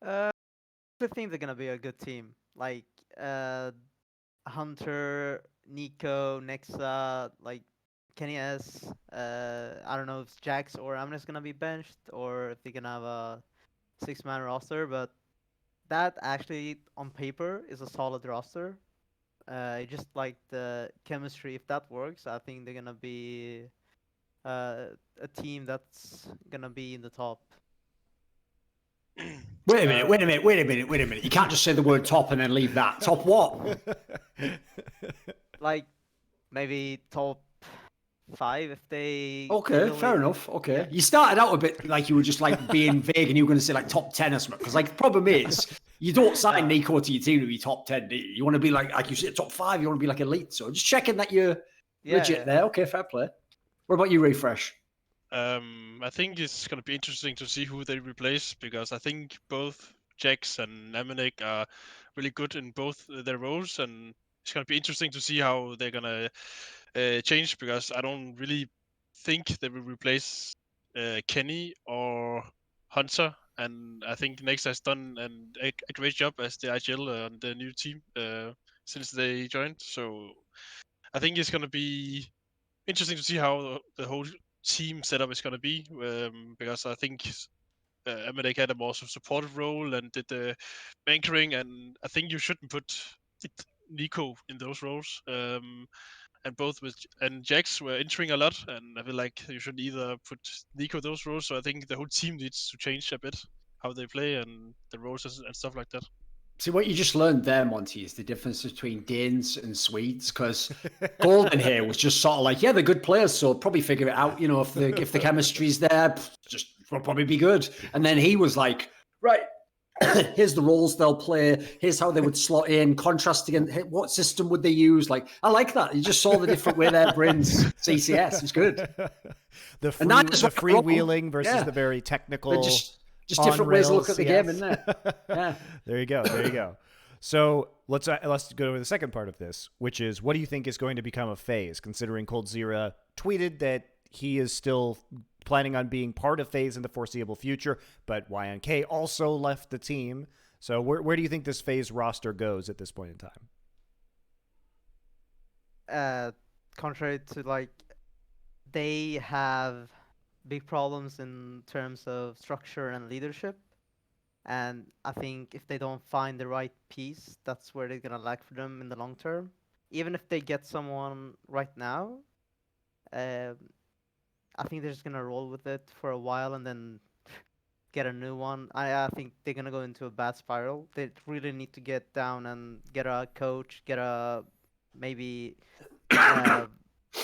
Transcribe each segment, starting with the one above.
I think they're gonna be a good team. Like uh, Hunter, Nico, Nexa, like Kenny S. I don't know if Jax or Amne's gonna be benched or if they're gonna have a 6-man roster, but that actually on paper is a solid roster. Just like the chemistry, if that works, I think they're gonna be a team that's gonna be in the top. Wait a minute. You can't just say the word top and then leave that. Top what? Like maybe top 5 if they Okay, really. fair enough. Okay. Yeah. You started out a bit like you were just like being vague and you were going to say like top 10 or something. Because like the problem is, you don't sign Nico to your team to be top 10, do you? You want to be like you said, top 5, you want to be like elite. So just checking that you're legit there. Okay, fair play. What about you, Refrezh? I think it's going to be interesting to see who they replace, because I think both Jax and Amanek are really good in both their roles, and it's going to be interesting to see how they're going to change, because I don't really think they will replace Kenny or Hunter, and I think Next has done a great job as the IGL on the new team since they joined. So I think it's going to be interesting to see how the whole team setup is going to be, because I think Amanek had a more supportive role and did the anchoring, and I think you shouldn't put Nico in those roles. And both with and Jax were entering a lot, and I feel like you should either put Nico those roles. So I think the whole team needs to change a bit how they play and the roles and stuff like that. See, what you just learned there, Monty, is the difference between Danes and Swedes. Because Golden here was just sort of like, yeah, they're good players, so probably figure it out. You know, if the chemistry's there, just will probably be good. And then he was like, right, here's the roles they'll play. Here's how they would slot in. Contrasting, what system would they use? Like, I like that. You just saw the different way their brains CCS. It's good. The freewheeling versus the very technical. Just different ways to look at the game, isn't it? Yeah. There you go. So let's go to the second part of this, which is, what do you think is going to become of FaZe, considering coldzera tweeted that he is still planning on being part of FaZe in the foreseeable future, but YNK also left the team. So where do you think this FaZe roster goes at this point in time? Contrary to like, they have big problems in terms of structure and leadership, and I think if they don't find the right piece, that's where they're gonna lack for them in the long term. Even if they get someone right now, I think they're just gonna roll with it for a while and then get a new one. I think they're gonna go into a bad spiral. They really need to get down and get a coach, get a maybe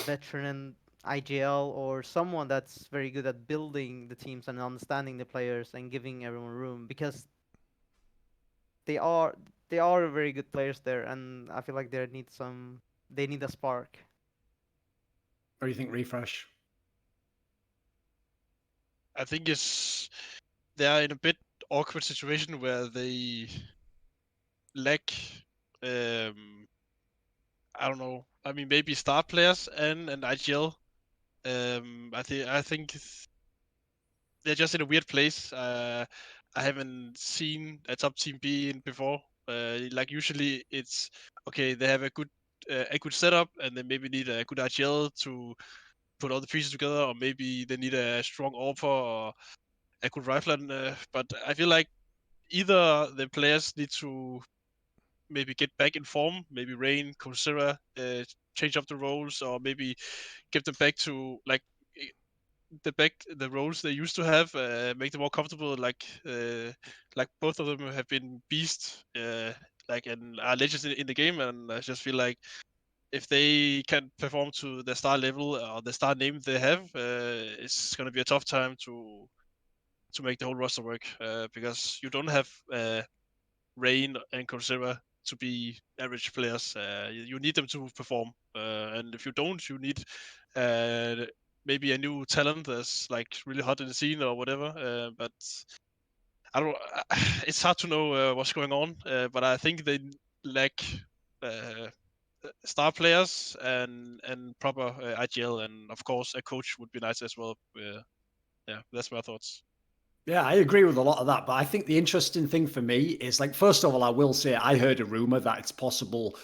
veteran IGL or someone that's very good at building the teams and understanding the players and giving everyone room, because they are very good players there, and I feel like they need a spark. What do you think, Refrezh? I think they are in a bit awkward situation where they lack I don't know. I mean, maybe star players and an IGL. I think they're just in a weird place. I haven't seen a top team be in before. Like usually it's okay. They have a good setup, and they maybe need a good IGL to put all the pieces together, or maybe they need a strong AWPer or a good rifle. But I feel like either the players need to maybe get back in form, maybe Rain, coldzera, change up the roles, or maybe give them back to like the roles they used to have, make them more comfortable. Like both of them have been beasts, like and are legends in the game, and I just feel like if they can perform to the star level or the star name they have, it's gonna be a tough time to make the whole roster work, because you don't have Rain and coldzera to be average players. You need them to perform, and if you don't, you need maybe a new talent that's like really hot in the scene or whatever. But I don't. It's hard to know what's going on. But I think they lack star players and proper IGL, and of course a coach would be nice as well. Yeah, that's my thoughts. Yeah, I agree with a lot of that. But I think the interesting thing for me is, like, first of all, I will say I heard a rumor that it's possible,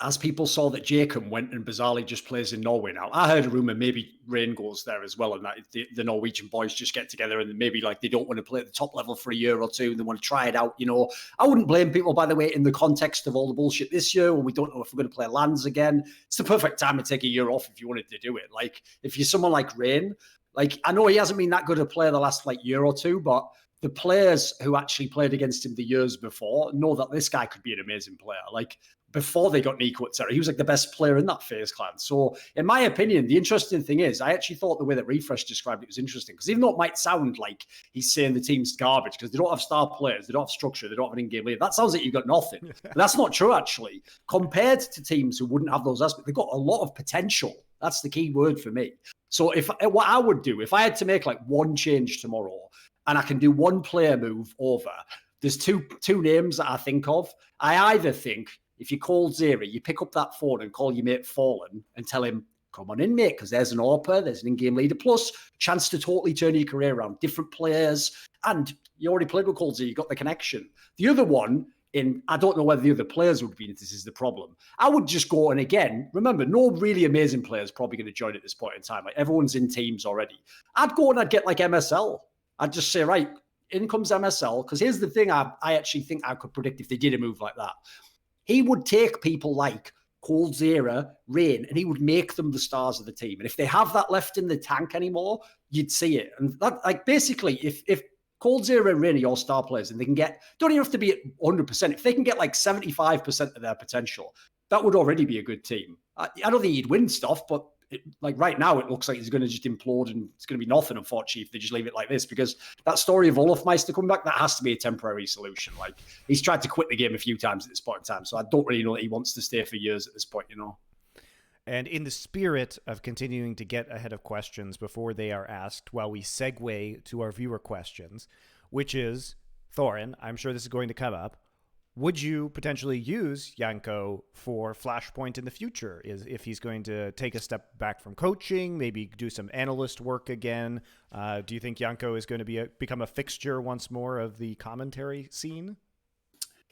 as people saw that Jacob went and bizarrely just plays in Norway now. I heard a rumor maybe Rain goes there as well, and that the Norwegian boys just get together and maybe like they don't want to play at the top level for a year or two. They want to try it out. You know, I wouldn't blame people, by the way, in the context of all the bullshit this year when we don't know if we're going to play lands again. It's the perfect time to take a year off if you wanted to do it. Like, if you're someone like Rain, like, I know he hasn't been that good a player the last like year or two, but the players who actually played against him the years before know that this guy could be an amazing player. Like, before they got Nico, etc., he was like the best player in that FaZe clan. So, in my opinion, the interesting thing is, I actually thought the way that refrezh described it was interesting, because even though it might sound like he's saying the team's garbage because they don't have star players, they don't have structure, they don't have an in-game leader, that sounds like you've got nothing. But that's not true, actually. Compared to teams who wouldn't have those aspects, they've got a lot of potential. That's the key word for me. So, what I would do, if I had to make like one change tomorrow, and I can do one player move over, there's two names that I think of. I either think if you call Zera, you pick up that phone and call your mate Fallen and tell him, come on in, mate, because there's an AWPer, there's an in-game leader, plus chance to totally turn your career around, different players, and you already played with Cold Zera, you got the connection. The other one, I don't know whether the other players would be, if this is the problem. I would just go, and again, remember, no really amazing players probably going to join at this point in time. Like, everyone's in teams already. I'd go and I'd get like MSL. I'd just say, right, in comes MSL, because here's the thing I actually think I could predict if they did a move like that. He would take people like Cold Zera, Rain, and he would make them the stars of the team. And if they have that left in the tank anymore, you'd see it. And that, like, basically, if Cold Zera and Rain are your star players and they can get, don't even have to be at 100%, if they can get like 75% of their potential, that would already be a good team. I don't think he'd win stuff, but like right now, it looks like he's going to just implode and it's going to be nothing, unfortunately, if they just leave it like this, because that story of Olofmeister coming back, that has to be a temporary solution. Like, he's tried to quit the game a few times at this point in time, so I don't really know that he wants to stay for years at this point, you know. And in the spirit of continuing to get ahead of questions before they are asked, while we segue to our viewer questions, which is, Thorin, I'm sure this is going to come up, would you potentially use Janko for Flashpoint in the future? If he's going to take a step back from coaching, maybe do some analyst work again? Do you think Janko is going to become a fixture once more of the commentary scene?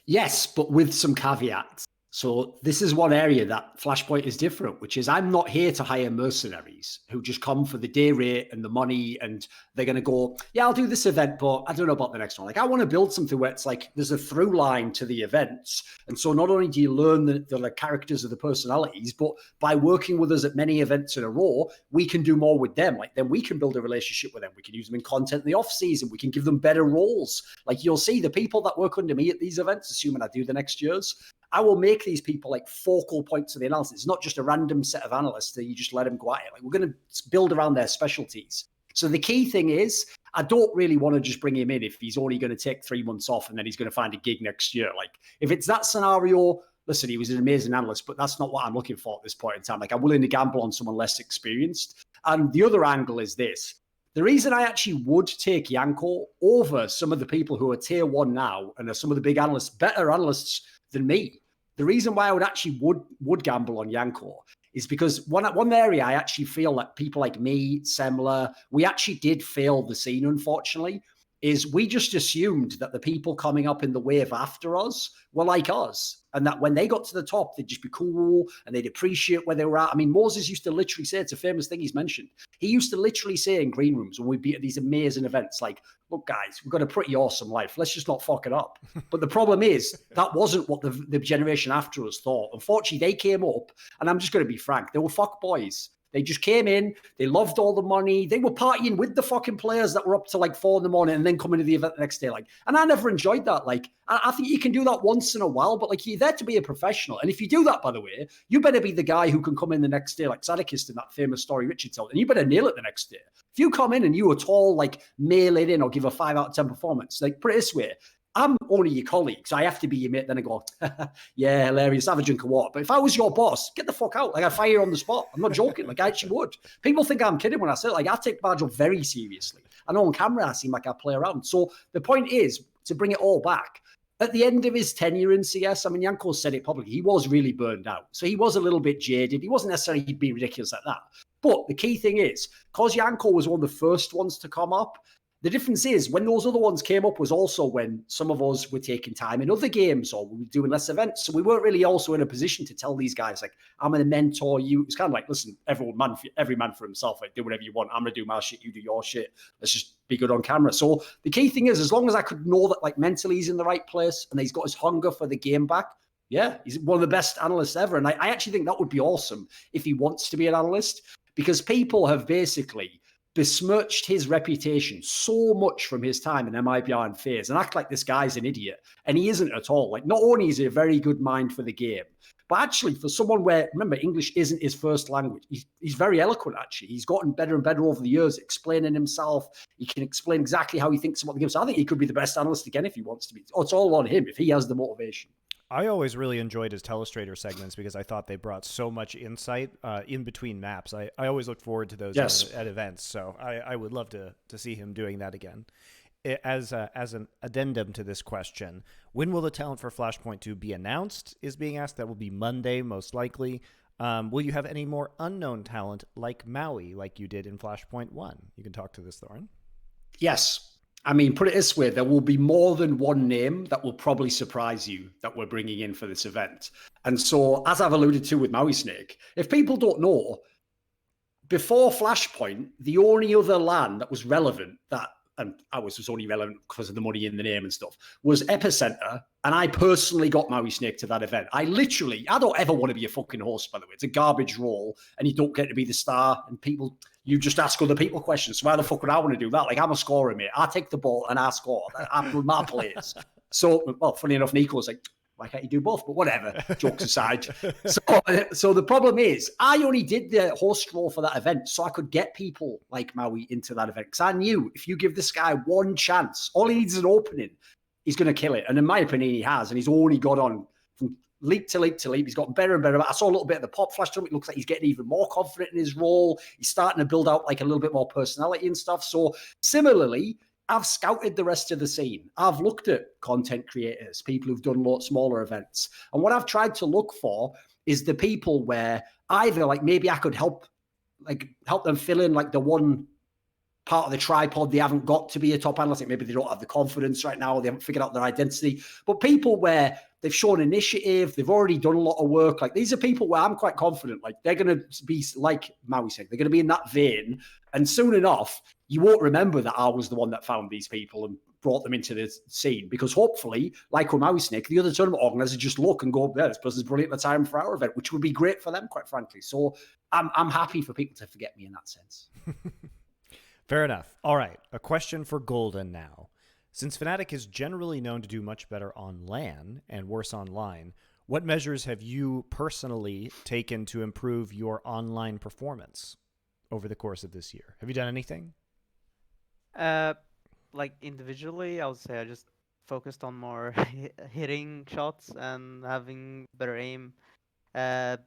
Yes, but with some caveats. So this is one area that Flashpoint is different, which is I'm not here to hire mercenaries who just come for the day rate and the money, and they're going to go, yeah, I'll do this event, but I don't know about the next one. Like, I want to build something where it's like there's a through line to the events. And so not only do you learn the characters of the personalities, but by working with us at many events in a row, we can do more with them. Like, then we can build a relationship with them. We can use them in content in the off season. We can give them better roles. Like, you'll see the people that work under me at these events, assuming I do the next year's, I will make these people like focal points of the analysis. It's not just a random set of analysts that you just let them go at it. Like, we're going to build around their specialties. So the key thing is, I don't really want to just bring him in if he's only going to take 3 months off and then he's going to find a gig next year. Like, if it's that scenario, listen, he was an amazing analyst, but that's not what I'm looking for at this point in time. Like, I'm willing to gamble on someone less experienced. And the other angle is this. The reason I actually would take Janko over some of the people who are tier 1 now and are some of the big analysts, better analysts than me, the reason why I would actually would gamble on Janko is because one area I actually feel that people like me, Semler, we actually did fail the scene, unfortunately, is we just assumed that the people coming up in the wave after us were like us. And that when they got to the top, they'd just be cool and they'd appreciate where they were at. I mean, Moses used to literally say, it's a famous thing he's mentioned. He used to literally say in green rooms when we'd be at these amazing events, like, look, guys, we've got a pretty awesome life. Let's just not fuck it up. But the problem is that wasn't what the generation after us thought. Unfortunately, they came up, and I'm just going to be frank, they were fuck boys. They just came in, they loved all the money, they were partying with the fucking players that were up to like 4 a.m. and then coming to the event the next day. Like, and I never enjoyed that. Like, I think you can do that once in a while, but like, you're there to be a professional. And if you do that, by the way, you better be the guy who can come in the next day, like Sadikist in that famous story Richard told, and you better nail it the next day. If you come in and you at all like mail it in or give a 5 out of 10 performance, like, put it this way, I'm only your colleague, so I have to be your mate. Then I go, yeah, hilarious, have a drink of water. But if I was your boss, get the fuck out. Like, I'd fire you on the spot. I'm not joking. Like, I actually would. People think I'm kidding when I say it. Like, I take my job very seriously. I know on camera I seem like I play around. So the point is, to bring it all back, at the end of his tenure in CS, I mean, Janko said it publicly, he was really burned out. So he was a little bit jaded. He wasn't necessarily being ridiculous like that. But the key thing is, because Janko was one of the first ones to come up, The difference is when those other ones came up was also when some of us were taking time in other games or we were doing less events. So we weren't really also in a position to tell these guys, like, I'm going to mentor you. It's kind of like, listen, every man for himself, like, do whatever you want. I'm going to do my shit. You do your shit. Let's just be good on camera. So the key thing is, as long as I could know that, like, mentally he's in the right place and he's got his hunger for the game back, yeah, he's one of the best analysts ever. And I actually think that would be awesome if he wants to be an analyst, because people have basically besmirched his reputation so much from his time in MIBR and FaZe and act like this guy's an idiot. And he isn't at all. Like, not only is he a very good mind for the game, but actually for someone where, remember, English isn't his first language, he's very eloquent, actually. He's gotten better and better over the years, explaining himself. He can explain exactly how he thinks about the game. So I think he could be the best analyst again if he wants to be. Oh, it's all on him if he has the motivation. I always really enjoyed his Telestrator segments because I thought they brought so much insight in between maps. I always look forward to those at events, so I would love to see him doing that again. As an addendum to this question, when will the talent for Flashpoint 2 be announced is being asked. That will be Monday, most likely. Will you have any more unknown talent like Maui, like you did in Flashpoint 1? You can talk to this, Thorin. Yes. I mean, put it this way, there will be more than one name that will probably surprise you that we're bringing in for this event. And so, as I've alluded to with Maui Snake, if people don't know, before Flashpoint, the only other LAN that was relevant, that, and ours was only relevant because of the money in the name and stuff, was Epicenter. And I personally got Maui Snake to that event. I don't ever want to be a fucking host, by the way. It's a garbage role, and you don't get to be the star, and people... You just ask other people questions. So why the fuck would I want to do that? Like, I'm a scorer, mate. I take the ball and I score. I'm with my players. So, well, funny enough, Nico's like, why can't you do both? But whatever, jokes aside. So the problem is, I only did the host role for that event so I could get people like Maui into that event. Because I knew if you give this guy one chance, all he needs is an opening, he's going to kill it. And in my opinion, he has. And he's only got on from leap to leap to leap. He's gotten better and better. I saw a little bit of the pop flash to him. It looks like he's getting even more confident in his role. He's starting to build out like a little bit more personality and stuff. So similarly, I've scouted the rest of the scene. I've looked at content creators, people who've done a lot smaller events. And what I've tried to look for is the people where either like maybe I could help them fill in like the one part of the tripod they haven't got to be a top analyst. Maybe they don't have the confidence right now, or they haven't figured out their identity. But people where they've shown initiative, they've already done a lot of work. Like, these are people where I'm quite confident, like, they're going to be, like Maui said, they're going to be in that vein. And soon enough, you won't remember that I was the one that found these people and brought them into the scene, because hopefully, like with Maui Snake, the other tournament organizers just look and go, yeah, this person's brilliant at the time for our event, which would be great for them, quite frankly. So I'm happy for people to forget me in that sense. Fair enough. All right, a question for Golden now. Since Fnatic is generally known to do much better on LAN and worse online, what measures have you personally taken to improve your online performance over the course of this year? Have you done anything? Like individually, I would say I just focused on more hitting shots and having better aim. I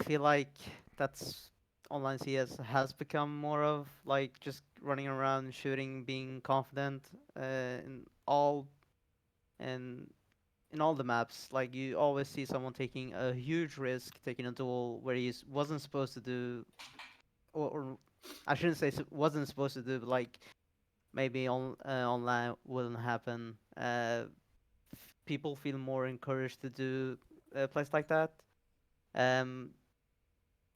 feel like that's online CS has become more of like just running around, shooting, being confident in all the maps. Like, you always see someone taking a huge risk, taking a duel where he wasn't supposed to do, or I shouldn't say wasn't supposed to do, but like maybe online wouldn't happen. People feel more encouraged to do plays like that.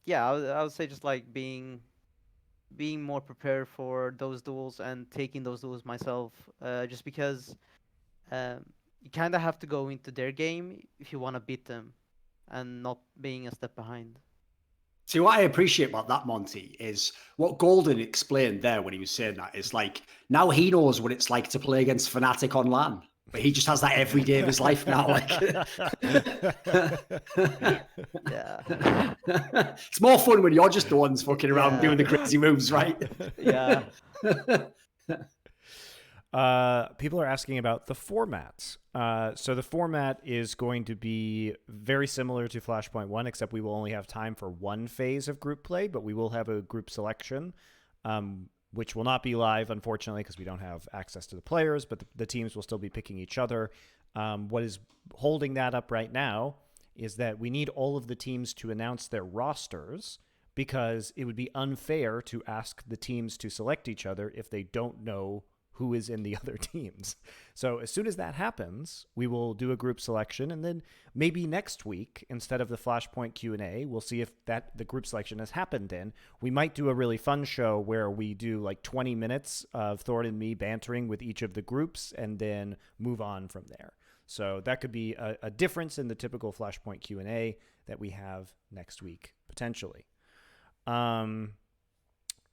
Yeah, I would say just like being more prepared for those duels and taking those duels myself. Just because you kind of have to go into their game if you want to beat them, and not being a step behind. See, what I appreciate about that, Monty, is what Golden explained there when he was saying that is like, now he knows what it's like to play against Fnatic on LAN. But he just has that every day of his life now. Like, Yeah. It's more fun when you're just the ones fucking around doing the crazy moves, right? Yeah. People are asking about the format. So the format is going to be very similar to Flashpoint 1, except we will only have time for one phase of group play, but we will have a group selection, which will not be live, unfortunately, because we don't have access to the players, but the teams will still be picking each other. What is holding that up right now is that we need all of the teams to announce their rosters because it would be unfair to ask the teams to select each other if they don't know who is in the other teams. So as soon as that happens, we will do a group selection, and then maybe next week, instead of the Flashpoint Q&A, we'll see if that the group selection has happened in. We might do a really fun show where we do like 20 minutes of Thorin and me bantering with each of the groups and then move on from there. So that could be a difference in the typical Flashpoint Q&A that we have next week, potentially.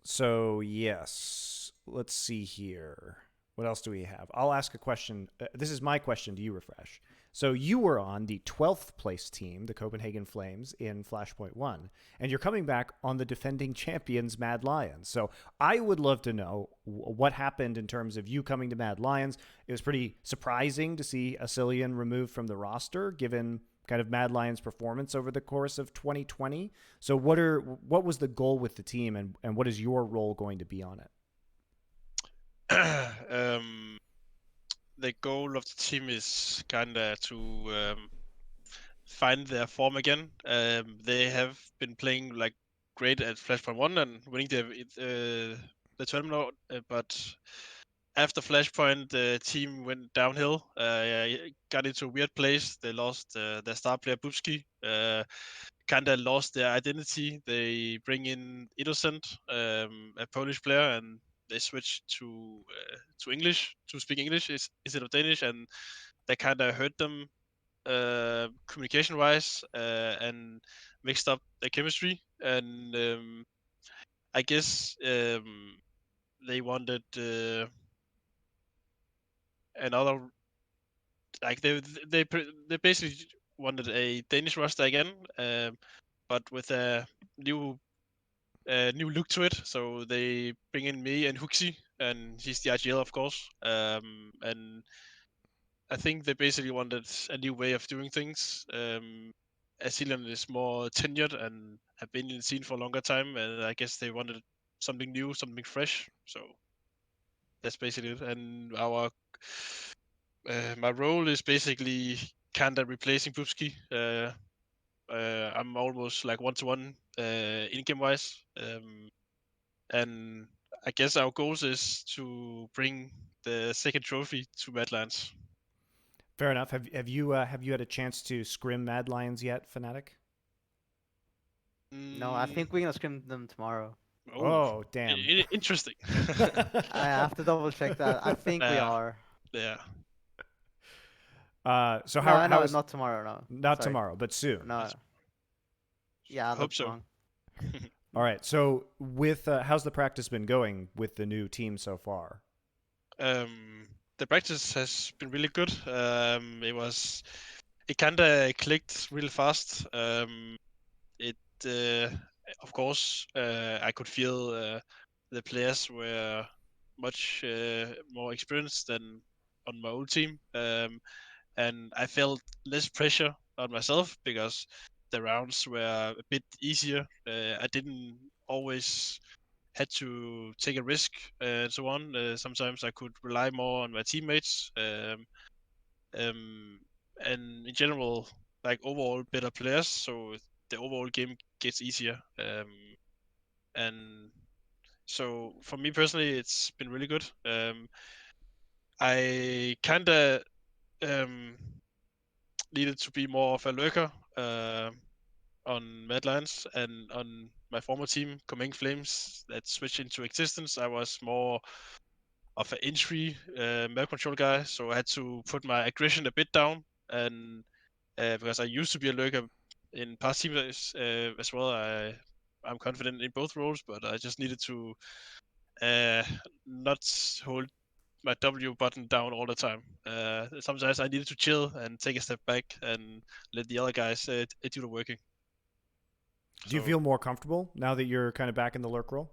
So yes, let's see here. What else do we have? I'll ask a question. This is my question to you, Refrezh. So you were on the 12th place team, the Copenhagen Flames, in Flashpoint 1, and you're coming back on the defending champions, Mad Lions. So I would love to know what happened in terms of you coming to Mad Lions. It was pretty surprising to see Asilian removed from the roster, given kind of Mad Lions' performance over the course of 2020. So what was the goal with the team, and what is your role going to be on it? The goal of the team is kinda to find their form again. They have been playing like great at Flashpoint 1 and winning the tournament, but after Flashpoint, the team went downhill. Got into a weird place. They lost their star player HooXi. Kinda lost their identity. They bring in Innocent, a Polish player, and they switch to English, to speak English instead of Danish, and that kinda hurt them communication wise, and mixed up their chemistry. And I guess they wanted another, like they basically wanted a Danish roster again, but with a new look to it. So they bring in me and HooXi, and he's the IGL, of course. And I think they basically wanted a new way of doing things. Asilian is more tenured and have been in the scene for a longer time, and I guess they wanted something new, something fresh. So that's basically it. And my role is basically kinda replacing HooXi. I'm almost like 1-to-1 in-game wise. And I guess our goals is to bring the second trophy to Badlands. Fair enough. Have you had a chance to scrim Mad Lions yet, Fnatic? No, I think we're gonna scrim them tomorrow. Oh, damn. Interesting. I have to double check that. I think we Yeah. are. Yeah. So No, how is not tomorrow. No, not sorry. tomorrow, but soon. No. Yeah, Hope that's so. wrong. All right. So with how's the practice been going with the new team so far? The practice has been really good. It kinda clicked really fast. It of course I could feel the players were much more experienced than on my old team, and I felt less pressure on myself because the rounds were a bit easier. I didn't always had to take a risk and so on. Sometimes I could rely more on my teammates, and in general, like overall better players. So the overall game gets easier. And so for me personally, it's been really good. I kinda needed to be more of a lurker on Mad Lions, and on my former team, Command Flames, that switched into existence. I was more of an entry map control guy, so I had to put my aggression a bit down, and because I used to be a lurker in past teams as well, I'm confident in both roles, but I just needed to not hold my W button down all the time. Sometimes I needed to chill and take a step back and let the other guys do the working. Do you feel more comfortable now that you're kind of back in the lurk role?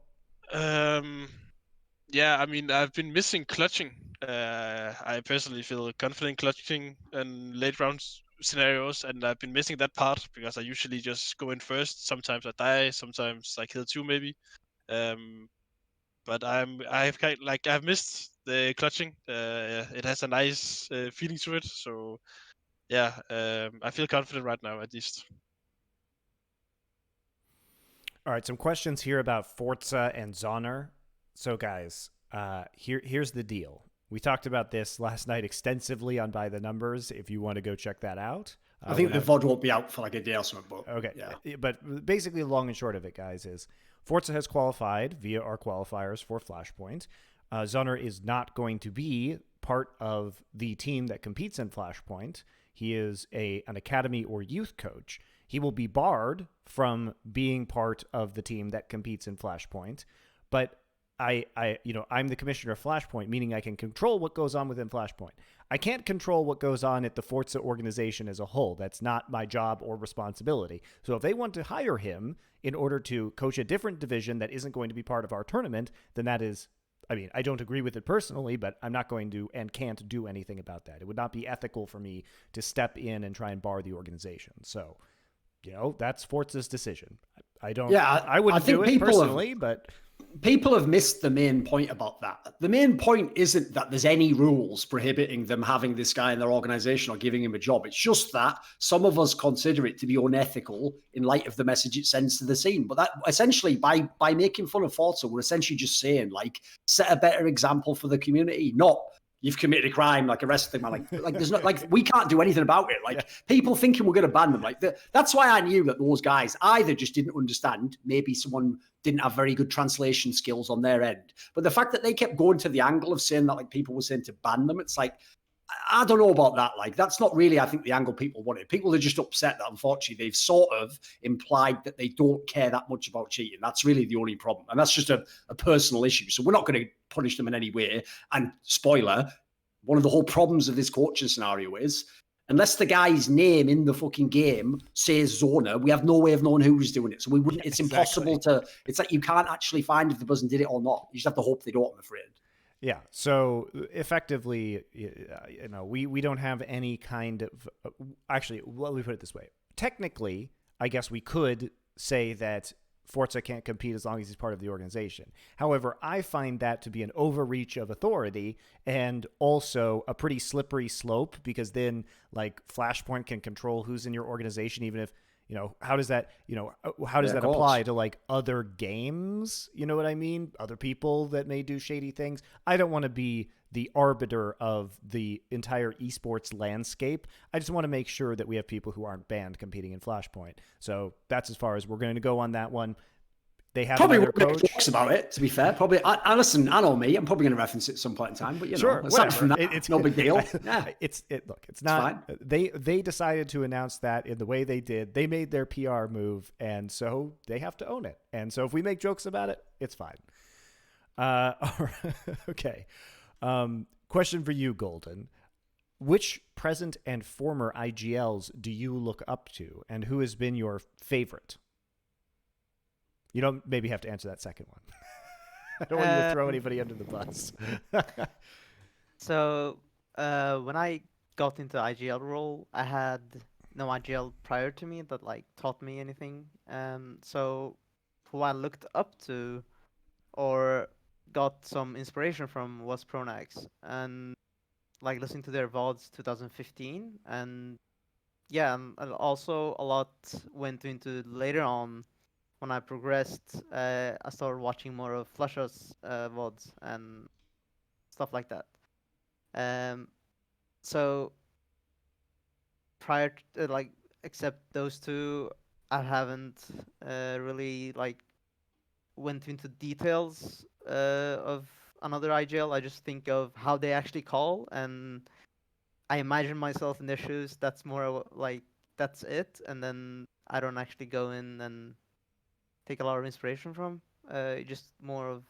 Yeah, I mean, I've been missing clutching. I personally feel confident clutching in late round scenarios, and I've been missing that part because I usually just go in first. Sometimes I die, sometimes I kill two maybe. But I've missed the clutching. It has a nice feeling to it. So yeah, I feel confident right now at least. All right, some questions here about forZe and Zoner. So, guys, here's the deal. We talked about this last night extensively on By the Numbers. If you want to go check that out. I think the VOD won't be out for like a day or something. But okay, yeah. But basically, the long and short of it, guys, is forZe has qualified via our qualifiers for Flashpoint. Zoner is not going to be part of the team that competes in Flashpoint. He is an academy or youth coach. He will be barred from being part of the team that competes in Flashpoint. But I'm the commissioner of Flashpoint, meaning I can control what goes on within Flashpoint. I can't control what goes on at the forZe organization as a whole. That's not my job or responsibility. So if they want to hire him in order to coach a different division that isn't going to be part of our tournament, then that is, I don't agree with it personally, but I'm not going to and can't do anything about that. It would not be ethical for me to step in and try and bar the organization. So, that's forZe's decision. I wouldn't do it personally, but people have missed the main point about that. The main point isn't that there's any rules prohibiting them having this guy in their organization or giving him a job. It's just that some of us consider it to be unethical in light of the message it sends to the scene. But that essentially, by making fun of forZe, we're essentially just saying, like, set a better example for the community, not you've committed a crime, like arrest them. Like there's not, like, we can't do anything about it. Like, people thinking we're going to ban them. Like, that's why I knew that those guys either just didn't understand, maybe someone didn't have very good translation skills on their end. But the fact that they kept going to the angle of saying that, like, people were saying to ban them, it's like, I don't know about that. Like, that's not really, I think, the angle people wanted. People are just upset that, unfortunately, they've sort of implied that they don't care that much about cheating. That's really the only problem. And that's just a personal issue. So we're not going to punish them in any way. And spoiler, one of the whole problems of this coaching scenario is, unless the guy's name in the fucking game says Zoner, we have no way of knowing who's doing it. So we wouldn't, it's impossible to, it's like you can't actually find if the person did it or not. You just have to hope they don't, I'm afraid. Yeah. So effectively, we don't have any kind of, actually, let me put it this way. Technically, I guess we could say that forZe can't compete as long as he's part of the organization. However, I find that to be an overreach of authority and also a pretty slippery slope, because then, like, Flashpoint can control who's in your organization, even if, how does that, how does that apply to, like, other games? You know what I mean? Other people that may do shady things. I don't want to be the arbiter of the entire esports landscape. I just want to make sure that we have people who aren't banned competing in Flashpoint. So that's as far as we're going to go on that one. They have probably another make coach. Jokes about it, to be fair. Probably, I listen. I know me. I'm probably going to reference it at some point in time. But sure, aside from that, it's no big deal. Yeah, it's not. They decided to announce that in the way they did. They made their PR move, and so they have to own it. And so if we make jokes about it, it's fine. Okay. Question for you, Golden. Which present and former IGLs do you look up to, and who has been your favorite? You don't maybe have to answer that second one. I don't want you to throw anybody under the bus. So when I got into IGL role, I had no IGL prior to me that, like, taught me anything. So who I looked up to or got some inspiration from was Pronax, and, like, listening to their VODs 2015, and yeah, and also a lot went into later on. When I progressed, I started watching more of Flusha's VODs and stuff like that. So prior to, like, except those two, I haven't really, like, went into details of another IGL. I just think of how they actually call, and I imagine myself in their shoes. That's more like, that's it, and then I don't actually go in and take a lot of inspiration from. Just more of,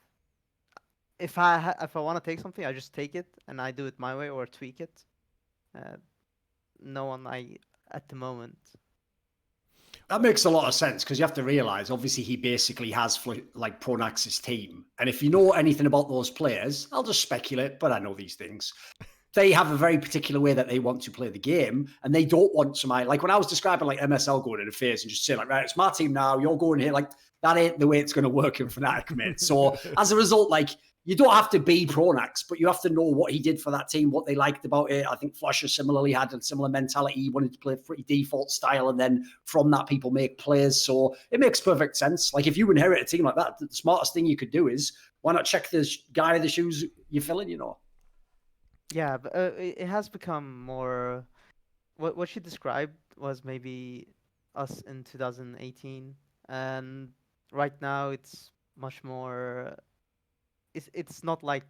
if I want to take something, I just take it and I do it my way or tweak it. No one at the moment. That makes a lot of sense, because you have to realize, obviously, he basically has, like, Pronax's team. And if you know anything about those players, I'll just speculate, but I know these things. They have a very particular way that they want to play the game, and they don't want somebody, like, when I was describing, like, MSL going in a phase and just saying, like, right, it's my team now, you're going here, like, that ain't the way it's going to work in Fnatic, mate. So as a result, like, you don't have to be Pronax, but you have to know what he did for that team, what they liked about it. I think Flasher similarly had a similar mentality. He wanted to play a pretty default style, and then from that, people make plays. So it makes perfect sense. Like if you inherit a team like that, the smartest thing you could do is why not check the guy in the shoes you're filling, you know? Yeah, but it has become more. What she described was maybe us in 2018, and right now it's much more. It's not like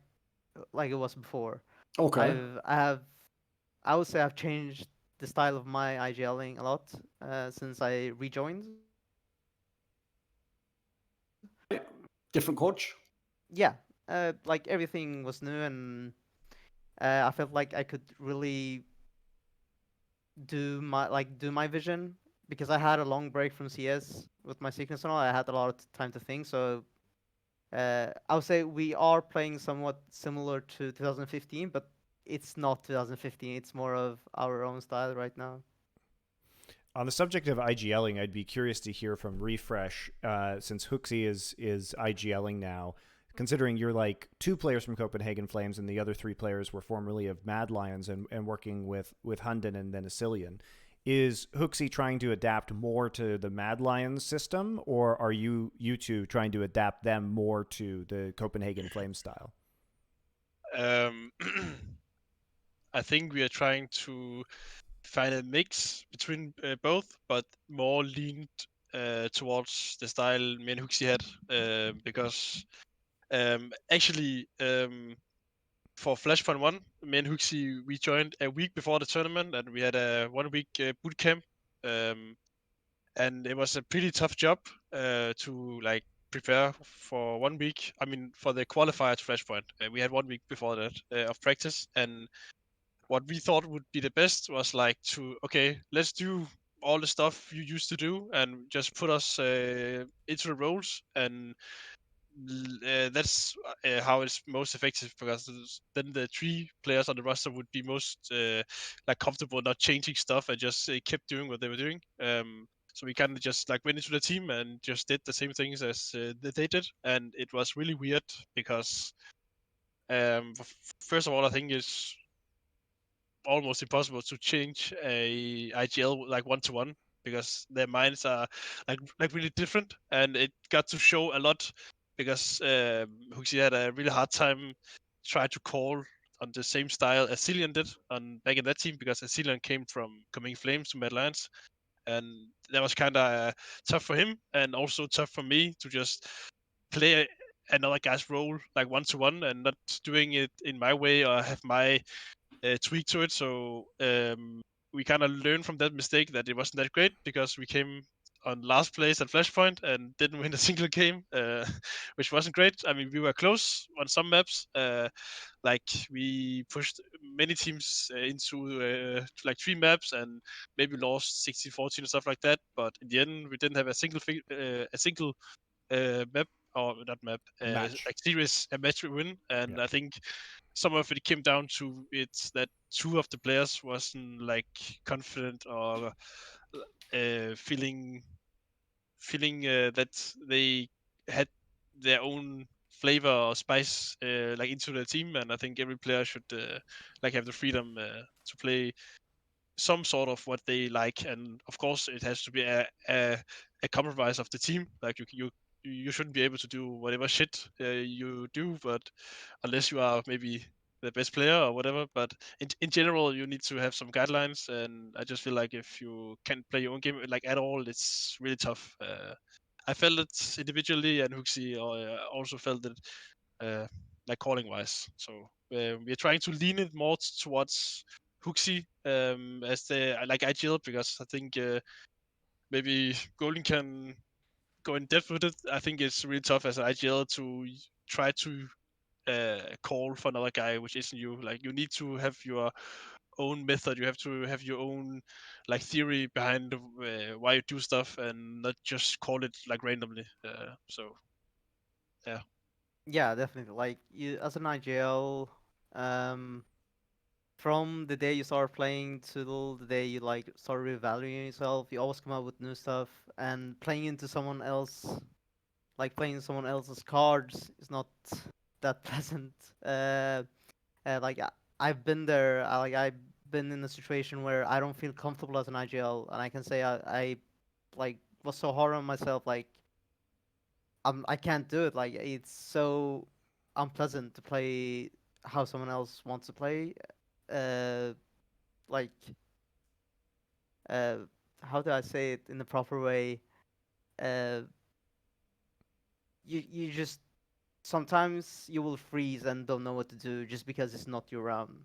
it was before. Okay. I would say I've changed the style of my IGLing a lot since I rejoined. Different coach. Yeah, like everything was new, and I felt like I could really do my vision because I had a long break from CS with my sequence and all. I had a lot of time to think, so I would say we are playing somewhat similar to 2015, but it's not 2015. It's more of our own style right now. On the subject of IGLing, I'd be curious to hear from refrezh, since HooXi is IGLing now. Considering you're like 2 players from Copenhagen Flames and the other 3 players were formerly of Mad Lions and working with Hunden and then Asilian, is HooXi trying to adapt more to the Mad Lions system, or are you two trying to adapt them more to the Copenhagen Flames style? I think we are trying to find a mix between both, but more leaned towards the style me and HooXi had, because actually, for Flashpoint 1, me and HooXi, we joined a week before the tournament, and we had a 1-week boot camp, and it was a pretty tough job to like prepare for 1 week. I mean, for the qualifier to Flashpoint, we had 1 week before that of practice, and what we thought would be the best was like to, okay, let's do all the stuff you used to do and just put us into the roles, and that's how it's most effective, because then the 3 players on the roster would be most like comfortable not changing stuff and just kept doing what they were doing. So we kind of just like went into the team and just did the same things as they did, and it was really weird because first of all, I think it's almost impossible to change a IGL like 1-to-1, because their minds are like really different, and it got to show a lot because HooXi had a really hard time trying to call on the same style as Cillian did on back in that team, because Cillian came from Coming Flames to Mad Lions, and that was kind of tough for him and also tough for me to just play another guy's role like 1-to-1 and not doing it in my way or have my tweak to it. So we kind of learned from that mistake that it wasn't that great, because we came on last place at Flashpoint and didn't win a single game, which wasn't great. I mean, we were close on some maps. Like we pushed many teams into like 3 maps and maybe lost 60-14 and stuff like that. But in the end, we didn't have a single map, or not map, Match. like series, a match we win. And Yeah. I think some of it came down to it's that 2 of the players wasn't like confident or feeling that they had their own flavor or spice like into the team. And I think every player should like have the freedom to play some sort of what they like, and of course it has to be a compromise of the team. Like you shouldn't be able to do whatever shit you do, but unless you are maybe the best player or whatever. But in general, you need to have some guidelines, and I just feel like if you can't play your own game like at all, it's really tough. I felt it individually, and HooXi also felt it like calling wise. So we're trying to lean it more towards HooXi as the like IGL, because I think maybe Golden can go in depth with it. I think it's really tough as an IGL to try to call for another guy which isn't you. Like you need to have your own method. You have to have your own like theory behind why you do stuff, and not just call it like randomly. So yeah. Yeah, definitely. Like you, as an IGL, um, from the day you start playing to the day you like start reevaluating yourself, you always come up with new stuff, and playing into someone else, like playing someone else's cards, is not that pleasant. Like I've been there. I've been in a situation where I don't feel comfortable as an IGL, and I can say I like was so hard on myself. Like I can't do it. Like it's so unpleasant to play how someone else wants to play. Uh, like uh, how do I say it in the proper way? Uh, you just sometimes you will freeze and don't know what to do just because it's not your round.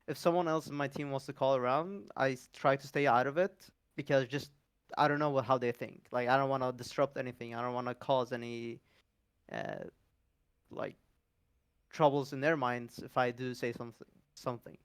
If someone else in my team wants to call around, try to stay out of it because just I don't know how they think. Like I don't want to disrupt anything. I don't want to cause any uh, like troubles in their minds if I do say something.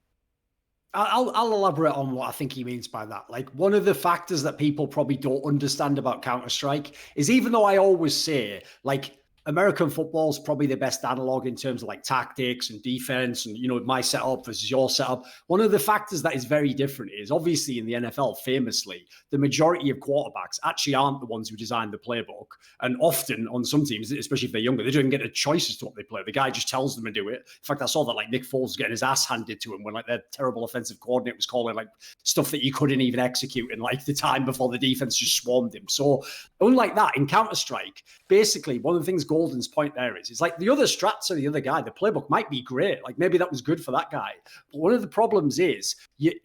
I'll elaborate on what I think he means by that. Like, one of the factors that people probably don't understand about Counter-Strike is, even though I always say, like, American football is probably the best analog in terms of like tactics and defense and, you know, my setup versus your setup. One of the factors that is very different is, obviously, in the NFL, famously, the majority of quarterbacks actually aren't the ones who designed the playbook. And often on some teams, especially if they're younger, they don't get a choice as to what they play. The guy just tells them to do it. In fact, I saw that like Nick Foles was getting his ass handed to him when like their terrible offensive coordinator was calling like stuff that you couldn't even execute in like the time before the defense just swarmed him. So unlike that, in Counter-Strike, basically one of the things Golden's point there is, it's like the other strats of the other guy, the playbook might be great. Like maybe that was good for that guy. But one of the problems is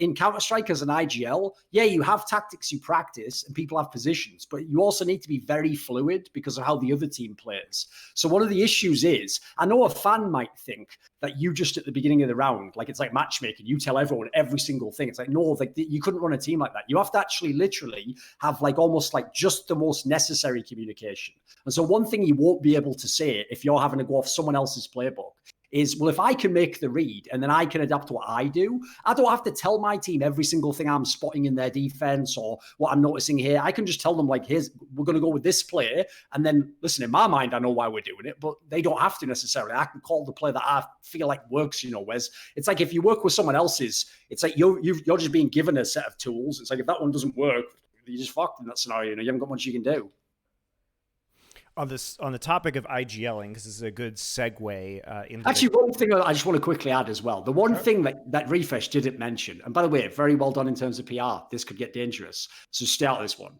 in Counter-Strike as an IGL, yeah, you have tactics you practice and people have positions, but you also need to be very fluid because of how the other team plays. So one of the issues is, I know a fan might think that you just at the beginning of the round, like it's like matchmaking, you tell everyone every single thing. It's like, no, like you couldn't run a team like that. You have to actually literally have like almost like just the most necessary communication. And so one thing you won't be able to say if you're having to go off someone else's playbook is, well, if I can make the read and then I can adapt to what I do, I don't have to tell my team every single thing I'm spotting in their defense or what I'm noticing here. I can just tell them, like, we're going to go with this play. And then, listen, in my mind, I know why we're doing it, but they don't have to necessarily. I can call the play that I feel like works, you know, Wes. It's like if you work with someone else's, it's like you're just being given a set of tools. It's like if that one doesn't work, you just fucked in that scenario. You know, you haven't got much you can do. On the topic of IGLing, because this is a good segue into actually one thing I just want to quickly add as well. The one thing that refrezh didn't mention, and by the way, very well done in terms of PR. This could get dangerous, so stay out of this one.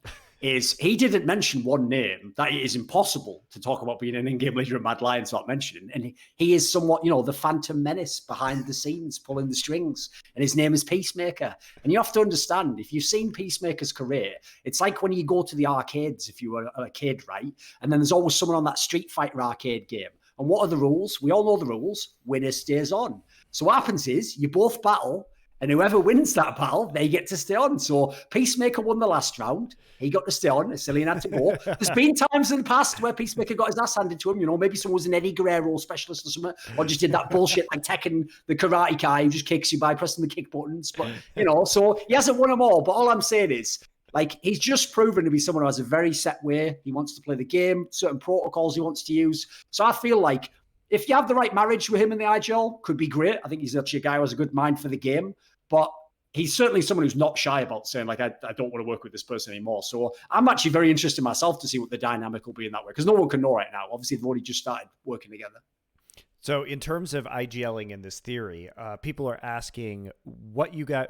Is he didn't mention one name that it is impossible to talk about being an in-game leader of Mad Lions without mentioning. And he is somewhat, you know, the phantom menace behind the scenes, pulling the strings. And his name is Peacemaker. And you have to understand, if you've seen Peacemaker's career, it's like when you go to the arcades, if you were a kid, right? And then there's always someone on that Street Fighter arcade game. And what are the rules? We all know the rules. Winner stays on. So what happens is you both battle, and whoever wins that battle, they get to stay on. So Peacemaker won the last round. He got to stay on. Cillian had to go. There's been times in the past where Peacemaker got his ass handed to him. You know, maybe someone was an Eddie Guerrero specialist or something, or just did that bullshit like Tekken, the karate guy who just kicks you by pressing the kick buttons. But, you know, so he hasn't won them all. But all I'm saying is, like, he's just proven to be someone who has a very set way he wants to play the game, certain protocols he wants to use. So I feel like if you have the right marriage with him in the IGL, could be great. I think he's actually a guy who has a good mind for the game. But he's certainly someone who's not shy about saying, like, I don't want to work with this person anymore. So I'm actually very interested myself to see what the dynamic will be in that way, because no one can know right now. Obviously, they've only just started working together. So in terms of IGLing in this theory, people are asking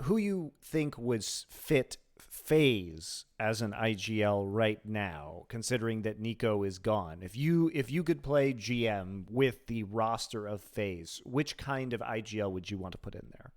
who you think would fit FaZe as an IGL right now, considering that Nico is gone. If you could play GM with the roster of FaZe, which kind of IGL would you want to put in there?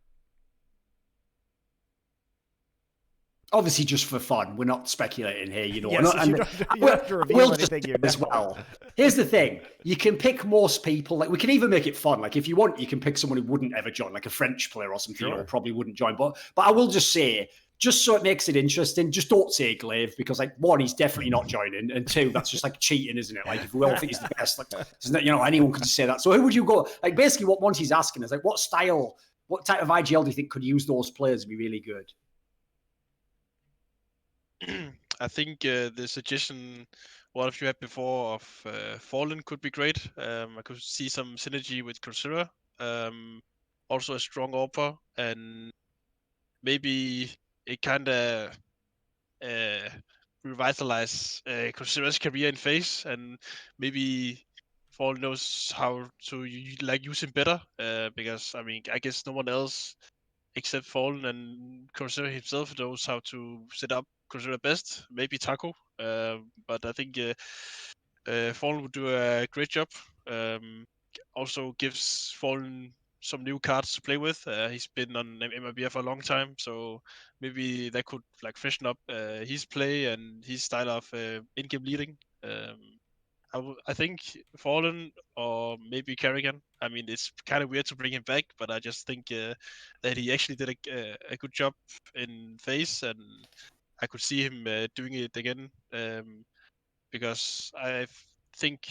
Obviously, just for fun. We're not speculating here, you know. Yes, you don't have to reveal anything you know. As well. Here's the thing. You can pick most people. Like, we can even make it fun. Like, if you want, you can pick someone who wouldn't ever join, like a French player or something, or probably wouldn't join. But I will just say, just so it makes it interesting, just don't say Glaive, because, like, one, he's definitely not joining, and two, that's just like cheating, isn't it? Like, if we all think he's the best, like, isn't it, you know, anyone could say that. So who would you go? Like, basically, what Monty's asking is, like, what type of IGL do you think could use those players to be really good? I think the suggestion one of you had before of Fallen could be great. I could see some synergy with Coursera. Also a strong offer, and maybe it kind of revitalize Coursera's career in FaZe, and maybe Fallen knows how to use him better. Because I mean, I guess no one else except Fallen and Consider himself knows how to set up Consider best. Maybe Taco, but I think Fallen would do a great job. Also gives Fallen some new cards to play with. He's been on MIBR for a long time, so maybe that could like freshen up his play and his style of in-game leading. I think Fallen or maybe Kerrigan. I mean, it's kind of weird to bring him back, but I just think that he actually did a good job in FaZe, and I could see him doing it again. Because I think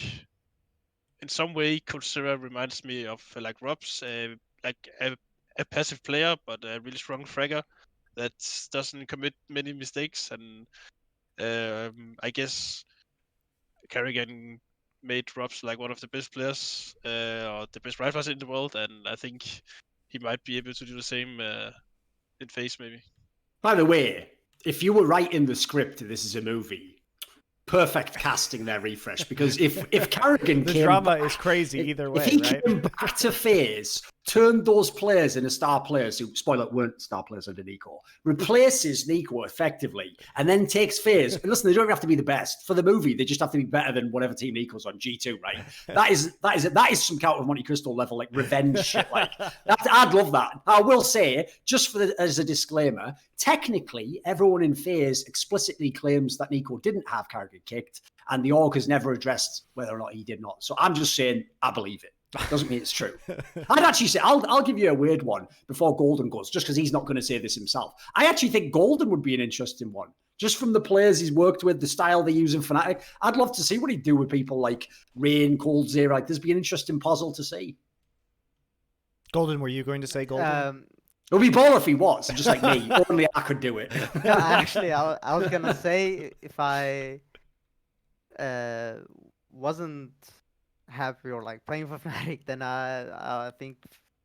in some way Coursera reminds me of like Robs, like a passive player but a really strong fragger that doesn't commit many mistakes, and I guess Kerrigan made Robs like one of the best players or the best riflers in the world, and I think he might be able to do the same in FaZe maybe. By the way, if you were writing the script, this is a movie. Perfect casting there, refrezh. Because if Kerrigan The came drama back, is crazy either way, if he right? came back to FaZe, turned those players into star players who, spoiler, weren't star players under Nico, replaces Nico effectively, and then takes FaZe. And listen, they don't even have to be the best for the movie. They just have to be better than whatever team Nico's on G2, right? That is some Count of MonteCristo level like revenge shit. Like I'd love that. I will say, just as a disclaimer, technically everyone in FaZe explicitly claims that Nico didn't have Kerrigan kicked, and the org has never addressed whether or not he did not. So I'm just saying I believe it. Doesn't mean it's true. I'd actually say, I'll give you a weird one before Golden goes, just because he's not going to say this himself. I actually think Golden would be an interesting one. Just from the players he's worked with, the style they use in Fnatic. I'd love to see what he'd do with people like Rain, coldzera. Like, there's be an interesting puzzle to see. Golden, were you going to say Golden? It would be baller if he was, just like me. Only I could do it. No, actually, I was gonna say if I wasn't happy or like playing for Fnatic, then I think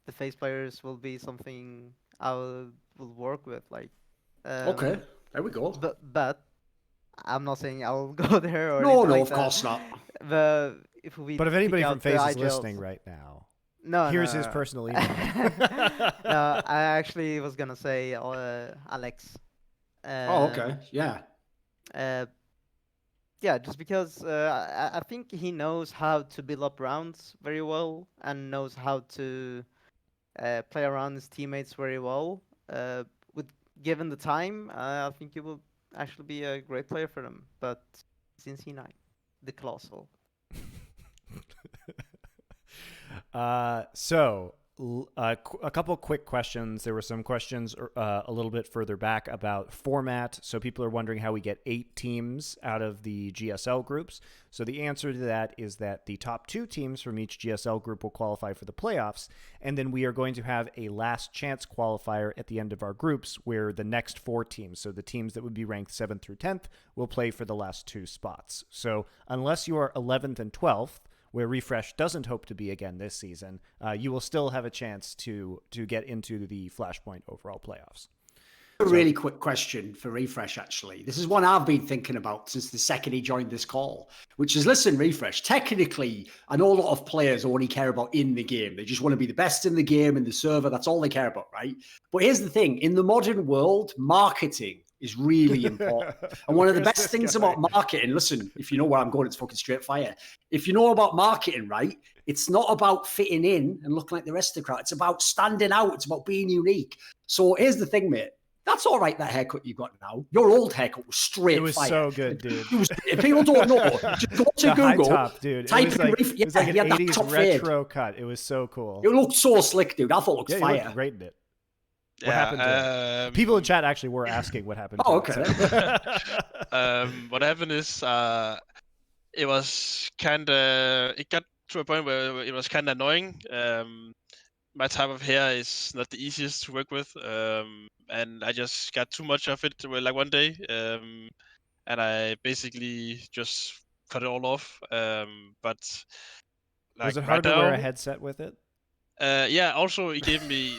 the FaZe players will be something I will work with. Like, okay, there we go. But I'm not saying I will go there or no, anything like of course not. But if anybody pick from out the FaZe is IGLs listening right now, no, here's no, his no. personal email. No, I actually was gonna say Alex. Okay, yeah. Yeah, just because I think he knows how to build up rounds very well and knows how to play around his teammates very well. With given the time, I think he will actually be a great player for them. But since he 9, the colossal. So a couple quick questions. There were some questions a little bit further back about format. So people are wondering how we get 8 teams out of the GSL groups. So the answer to that is that the top 2 teams from each GSL group will qualify for the playoffs. And then we are going to have a last chance qualifier at the end of our groups where the next 4 teams, so the teams that would be ranked 7th through 10th, will play for the last 2 spots. So unless you are 11th and 12th, where refrezh doesn't hope to be again this season, you will still have a chance to get into the Flashpoint overall playoffs. A really quick question for refrezh, actually. This is one I've been thinking about since the second he joined this call, which is, listen, refrezh, technically, I know a lot of players only care about in the game. They just want to be the best in the game, in the server. That's all they care about, right? But here's the thing. In the modern world, marketing is really important. And one of the best things about marketing, listen, if you know where I'm going, it's fucking straight fire. If you know about marketing, right, it's not about fitting in and looking like the rest of the crowd. It's about standing out. It's about being unique. So here's the thing, mate. That's all right, that haircut you got now. Your old haircut was straight fire. It was so good, dude. If people don't know, just go to Google. High top, dude. Type it was in like, it was like an 80s retro cut. It was so cool. It looked so slick, dude. I thought it looked yeah, fire. You looked great in it. What Yeah, happened to it? People in chat actually were asking what happened to okay. it. What happened is it was kind of, it got to a point where it was kind of annoying. My type of hair is not the easiest to work with, and I just got too much of it like one day, and I basically just cut it all off. But like, was it hard to wear a headset with it? Yeah, also it gave me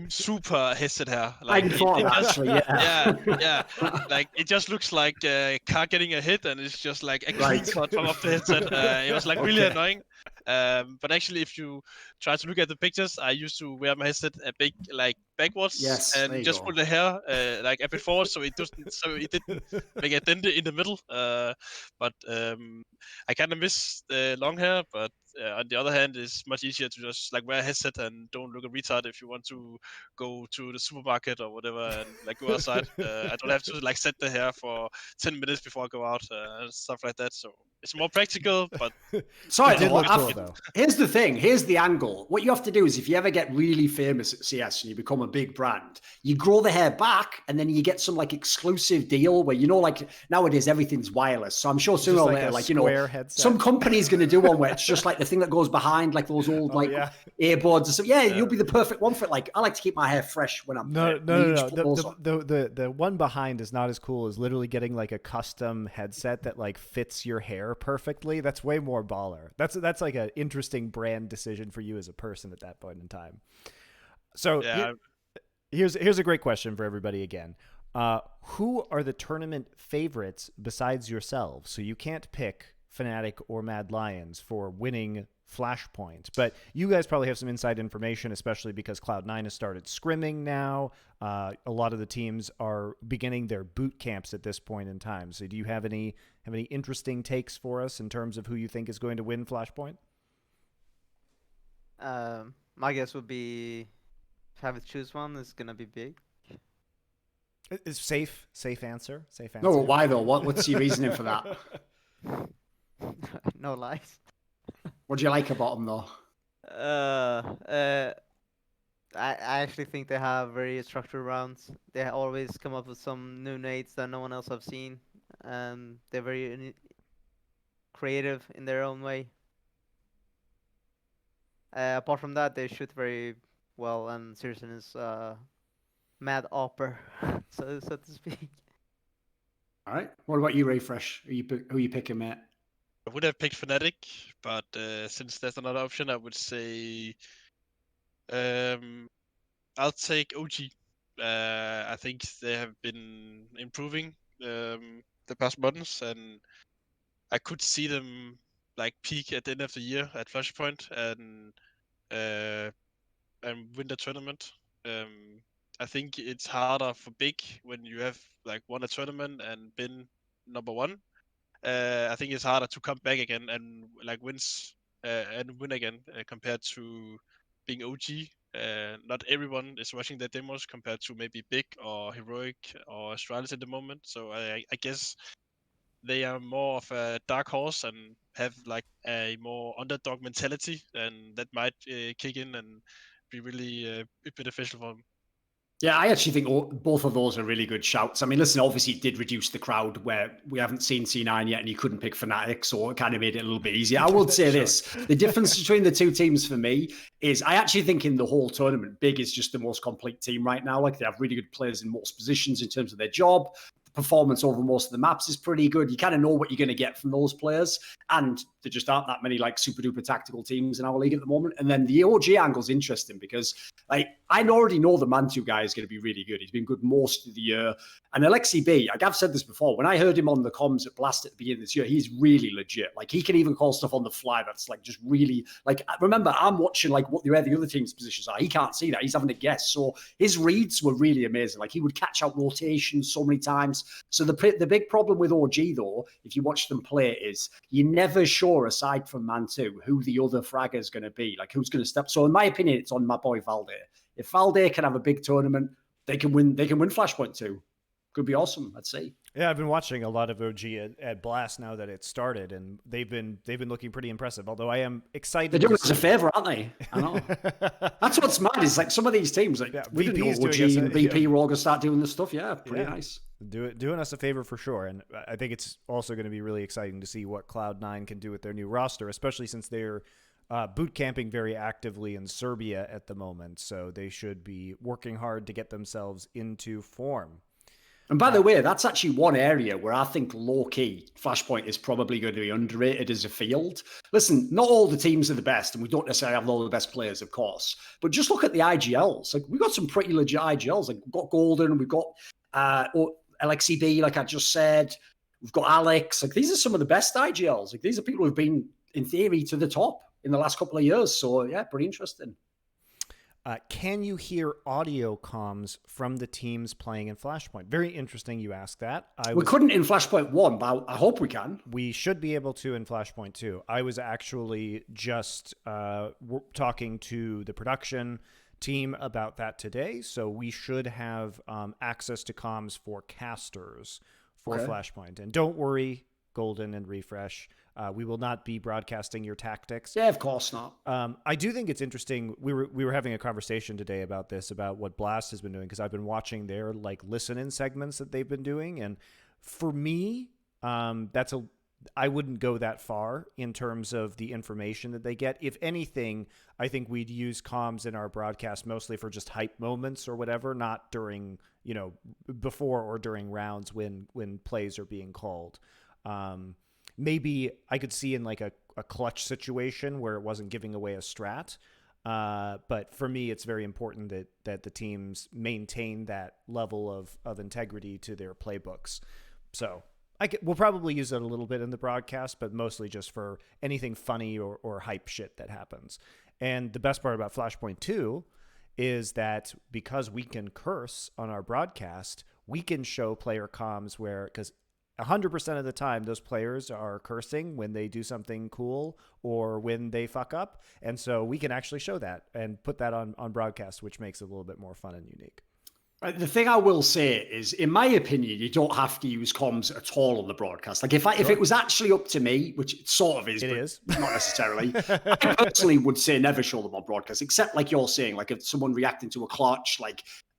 super headset hair. Like, actually, yeah. Like, it just looks like a car getting a hit, and it's just like a clean cut from off the headset. It was like really annoying. But actually, if you try to look at the pictures, I used to wear my headset a big like backwards Yes, there and you just go. put the hair like a bit forward, so it didn't make a dent in the middle. But I kind of miss the long hair. But on the other hand, it's much easier to just like wear a headset and don't look a retard if you want to go to the supermarket or whatever and like go outside. I don't have to like set the hair for 10 minutes before I go out and stuff like that. So it's more practical, but Sorry, It did though, look cool, though. here's the thing. Here's the angle. What you have to do is if you ever get really famous at CS and you become a big brand, you grow the hair back and then you get some like exclusive deal where, you know, like nowadays everything's wireless. So I'm sure sooner Just or like later, a like, you know, square headset. some company's going to do one where it's just like the thing that goes behind, like those old like earbuds. So yeah, you'll be the perfect one for it. Like, I like to keep my hair fresh when I'm No. playing. You just put those on. The one behind is not as cool as literally getting like a custom headset that like fits your hair perfectly. That's way more baller. That's like an interesting brand decision for you as a person at that point in time. So yeah, here's a great question for everybody again. Who are the tournament favorites besides yourselves? So you can't pick Fnatic or Mad Lions for winning Flashpoint, but you guys probably have some inside information, especially because Cloud9 has started scrimming now. A lot of the teams are beginning their boot camps at this point in time. So do you have any interesting takes for us in terms of who you think is going to win Flashpoint? My guess would be if I have to choose one, it's gonna be big. It's safe answer. Safe answer. No, why though? What's your reasoning for that? No lies. What do you like about them though? I actually think they have very structured rounds. They always come up with some new nades that no one else have seen, and they're very creative in their own way. Apart from that, they shoot very well, and Searson is mad opper, so to speak. All right. What about you, Refrezh? Who you picking, mate? I would have picked Fnatic, but since there's another option, I would say I'll take OG. I think they have been improving the past months, and I could see them like peak at the end of the year at Flashpoint and win the tournament. I think it's harder for big when you have like won a tournament and been number one. I think it's harder to come back again and like win again compared to being OG. Not everyone is watching their demos compared to maybe Big or Heroic or Astralis at the moment. So I guess they are more of a dark horse and have like a more underdog mentality, and that might kick in and be really beneficial for them. Yeah, I actually think both of those are really good shouts. I mean, listen, obviously it did reduce the crowd where we haven't seen C9 yet and you couldn't pick Fnatic, so it kind of made it a little bit easier. I would say this, the difference between the two teams for me is I actually think in the whole tournament, Big is just the most complete team right now. Like, they have really good players in most positions in terms of their job. Performance over most of the maps is pretty good. You kind of know what you're going to get from those players, and there just aren't that many like super duper tactical teams in our league at the moment. And then the OG angle's interesting because like I already know the Mantu guy is going to be really good. He's been good most of the year. And Alexi B, like I've said this before, when I heard him on the comms at Blast at the beginning of this year, he's really legit. Like, he can even call stuff on the fly that's like just really like, remember, I'm watching like where the other team's positions are. He can't see that. He's having to guess. So his reads were really amazing. Like, he would catch out rotations so many times. So the big problem with OG though, if you watch them play, is you're never sure, aside from Mantu, who the other fragger is going to be. Like, who's going to step. So in my opinion, it's on my boy Valde. If Valde can have a big tournament, they can win Flashpoint too. Could be awesome. Let's see. Yeah, I've been watching a lot of OG at Blast now that it started, and they've been looking pretty impressive. Although I am excited. They're doing us a favor, aren't they? I know. That's what's mad. Is like some of these teams, like we didn't know OG and VP were all going to start doing this stuff. Yeah, pretty nice. Doing us a favor for sure, and I think it's also going to be really exciting to see what Cloud9 can do with their new roster, especially since they're boot camping very actively in Serbia at the moment. So they should be working hard to get themselves into form. And by the way, that's actually one area where I think low-key Flashpoint is probably going to be underrated as a field. Listen, not all the teams are the best, and we don't necessarily have all the best players, of course. But just look at the IGLs. Like, we've got some pretty legit IGLs. Like, we've got Golden, we've got LXCB, like I just said. We've got Alex. Like, these are some of the best IGLs. Like, these are people who've been, in theory, to the top. in the last couple of years. So yeah, pretty interesting. Can you hear audio comms from the teams playing in Flashpoint? Very interesting you ask that. We couldn't in Flashpoint 1, but I hope we can. We should be able to in Flashpoint 2. I was actually just talking to the production team about that today, so we should have access to comms for casters for Flashpoint. And don't worry, Golden and refrezh, we will not be broadcasting your tactics. Yeah, of course not. I do think it's interesting. We were having a conversation today about this, about what Blast has been doing, because I've been watching their like listen-in segments that they've been doing, and for me, I wouldn't go that far in terms of the information that they get. If anything, I think we'd use comms in our broadcast mostly for just hype moments or whatever, not during, before or during rounds when plays are being called. Maybe I could see in like a clutch situation where it wasn't giving away a strat. But for me, it's very important that the teams maintain that level of integrity to their playbooks. So we'll probably use it a little bit in the broadcast, but mostly just for anything funny or hype shit that happens. And the best part about Flashpoint 2 is that because we can curse on our broadcast, we can show player comms because 100% of the time, those players are cursing when they do something cool or when they fuck up. And so we can actually show that and put that on broadcast, which makes it a little bit more fun and unique. The thing I will say is, in my opinion, you don't have to use comms at all on the broadcast. Like if it was actually up to me, which it sort of is, but not necessarily, I personally would say never show them on broadcast, except like you're saying, like if someone reacting to a clutch,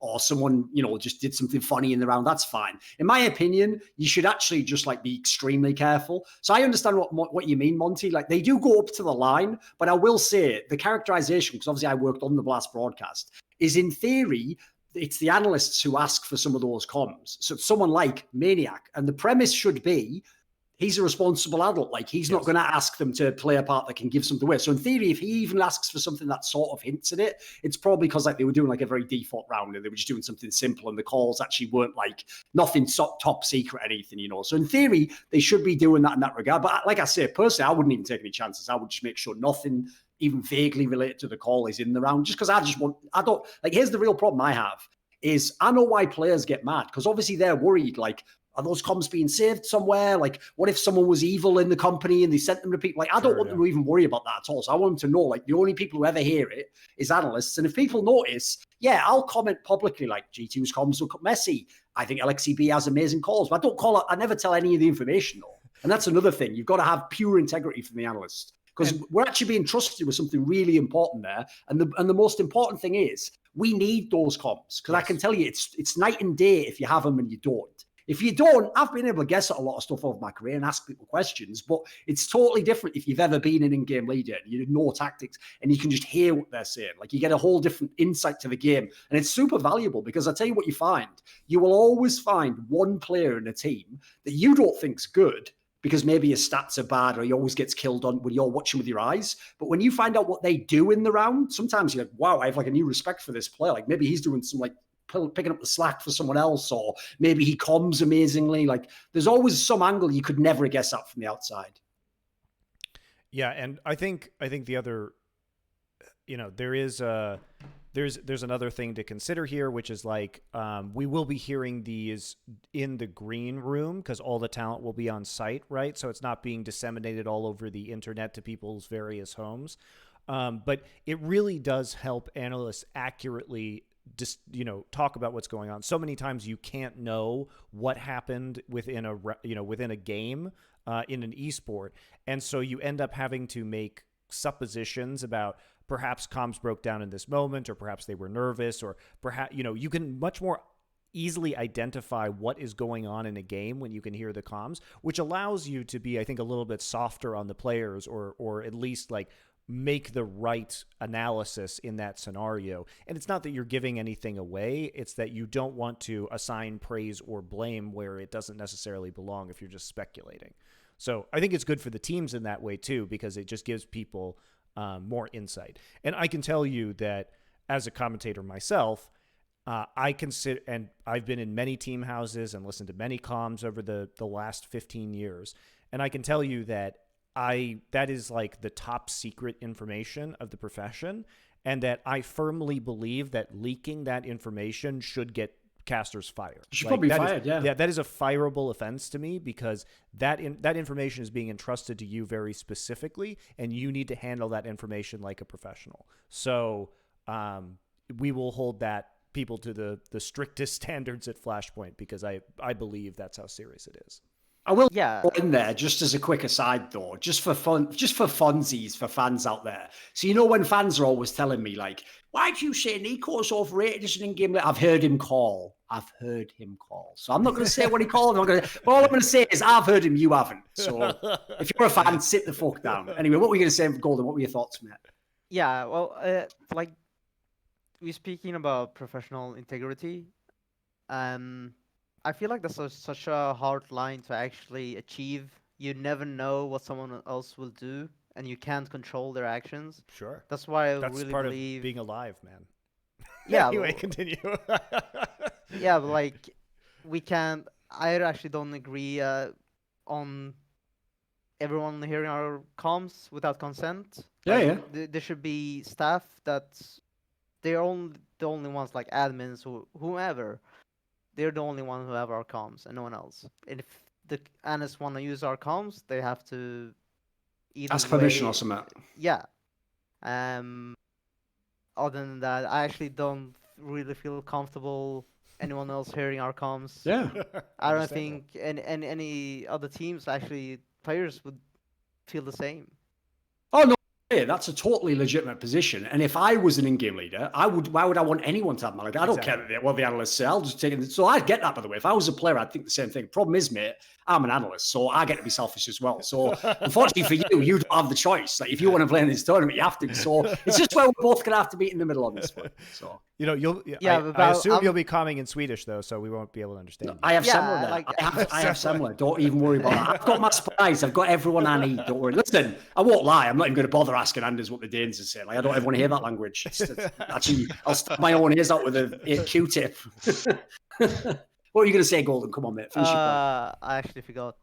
or someone, just did something funny in the round, that's fine. In my opinion, you should actually just like be extremely careful. So I understand what you mean, Monty. Like they do go up to the line, but I will say the characterization, because obviously I worked on the Blast broadcast, is in theory, it's the analysts who ask for some of those comms. So it's someone like Maniac. And the premise should be, he's a responsible adult. Like he's not going to ask them to play a part that can give something away. So in theory, if he even asks for something that sort of hints at it, it's probably because like they were doing like a very default round and they were just doing something simple and the calls actually weren't like nothing top secret or anything, So in theory, they should be doing that in that regard. But like I say, personally, I wouldn't even take any chances. I would just make sure nothing even vaguely related to the call is in the round, just because here's the real problem I have is I know why players get mad, because obviously they're worried, like, are those comms being saved somewhere? Like, what if someone was evil in the company and they sent them to people? Like, I don't want them to even worry about that at all. So I want them to know, like, the only people who ever hear it is analysts. And if people notice, I'll comment publicly, like, G2's comms look messy. I think LXCB has amazing calls, but I never tell any of the information, though. And that's another thing. You've got to have pure integrity from the analyst, because we're actually being trusted with something really important there. And the most important thing is we need those comms, because I can tell you it's night and day if you have them and you don't. If you don't, I've been able to guess at a lot of stuff over my career and ask people questions, but it's totally different if you've ever been an in-game leader and you know tactics and you can just hear what they're saying. Like you get a whole different insight to the game, and it's super valuable, because I tell you what you find. You will always find one player in a team that you don't think's good, because maybe his stats are bad or he always gets killed on when you're watching with your eyes. But when you find out what they do in the round, sometimes you're like, wow, I have like a new respect for this player. Like maybe he's doing some like picking up the slack for someone else, or maybe he comms amazingly. Like there's always some angle you could never guess at from the outside. Yeah, and I think the other, there's another thing to consider here, which is like we will be hearing these in the green room because all the talent will be on site, right? So it's not being disseminated all over the internet to people's various homes. But it really does help analysts accurately just talk about what's going on. So many times you can't know what happened within a game in an esport, and so you end up having to make suppositions about perhaps comms broke down in this moment, or perhaps they were nervous, or perhaps you can much more easily identify what is going on in a game when you can hear the comms, which allows you to be, I think, a little bit softer on the players, or at least like make the right analysis in that scenario. And it's not that you're giving anything away, it's that you don't want to assign praise or blame where it doesn't necessarily belong if you're just speculating. So I think it's good for the teams in that way too, because it just gives people more insight. And I can tell you that as a commentator myself, I consider, and I've been in many team houses and listened to many comms over the last 15 years, and I can tell you that that is like the top secret information of the profession, and that I firmly believe that leaking that information should get casters fired. You should probably be fired, yeah. That is a fireable offense to me, because that information is being entrusted to you very specifically, and you need to handle that information like a professional. So we will hold that people to the strictest standards at Flashpoint, because I believe that's how serious it is. I will put in there, just as a quick aside though, just for funsies for fans out there. So you know when fans are always telling me like, why do you say Nico's overrated as an in-game? I've heard him call. So I'm not going to say what he called. All I'm going to say is I've heard him, you haven't. So if you're a fan, sit the fuck down. Anyway, what were you going to say, Golden? What were your thoughts, mate? Yeah, well, like we're speaking about professional integrity. I feel like that's such a hard line to actually achieve. You never know what someone else will do, and you can't control their actions. Sure. That's why I That's really part believe of being alive, man. Yeah. Anyway, continue. Yeah, but like we can't. I actually don't agree on everyone hearing our comms without consent. Yeah. There should be staff that's they're the only ones, like admins or whoever. They're the only ones who have our comms and no one else. And if the analysts want to use our comms, they have to either ask permission or something. Yeah. Other than that, I actually don't really feel comfortable anyone else hearing our comms. Yeah. I don't think any other teams, actually players, would feel the same. Oh no, that's a totally legitimate position. And if I was an in-game leader, why would I want anyone to have my leader? I don't care what the analysts say. I'll just take it. So I get that, by the way. If I was a player, I'd think the same thing. Problem is, mate, I'm an analyst, so I get to be selfish as well. So unfortunately for you, you don't have the choice. Like if you want to play in this tournament, you have to. So it's just where we're both gonna have to be in the middle on this one. So I assume you'll be calling in Swedish though, so we won't be able to understand. No, I have Semler there. I have Semler. Don't even worry about that. I've got my spies. I've got everyone I need. Don't worry. Listen, I won't lie. I'm not even going to bother asking Anders what the Danes are saying. Like I don't ever want to hear that language. Actually, I'll stab my own ears out with a Q-tip. What were you going to say, Golden? Come on, mate. Finish your point. I actually forgot.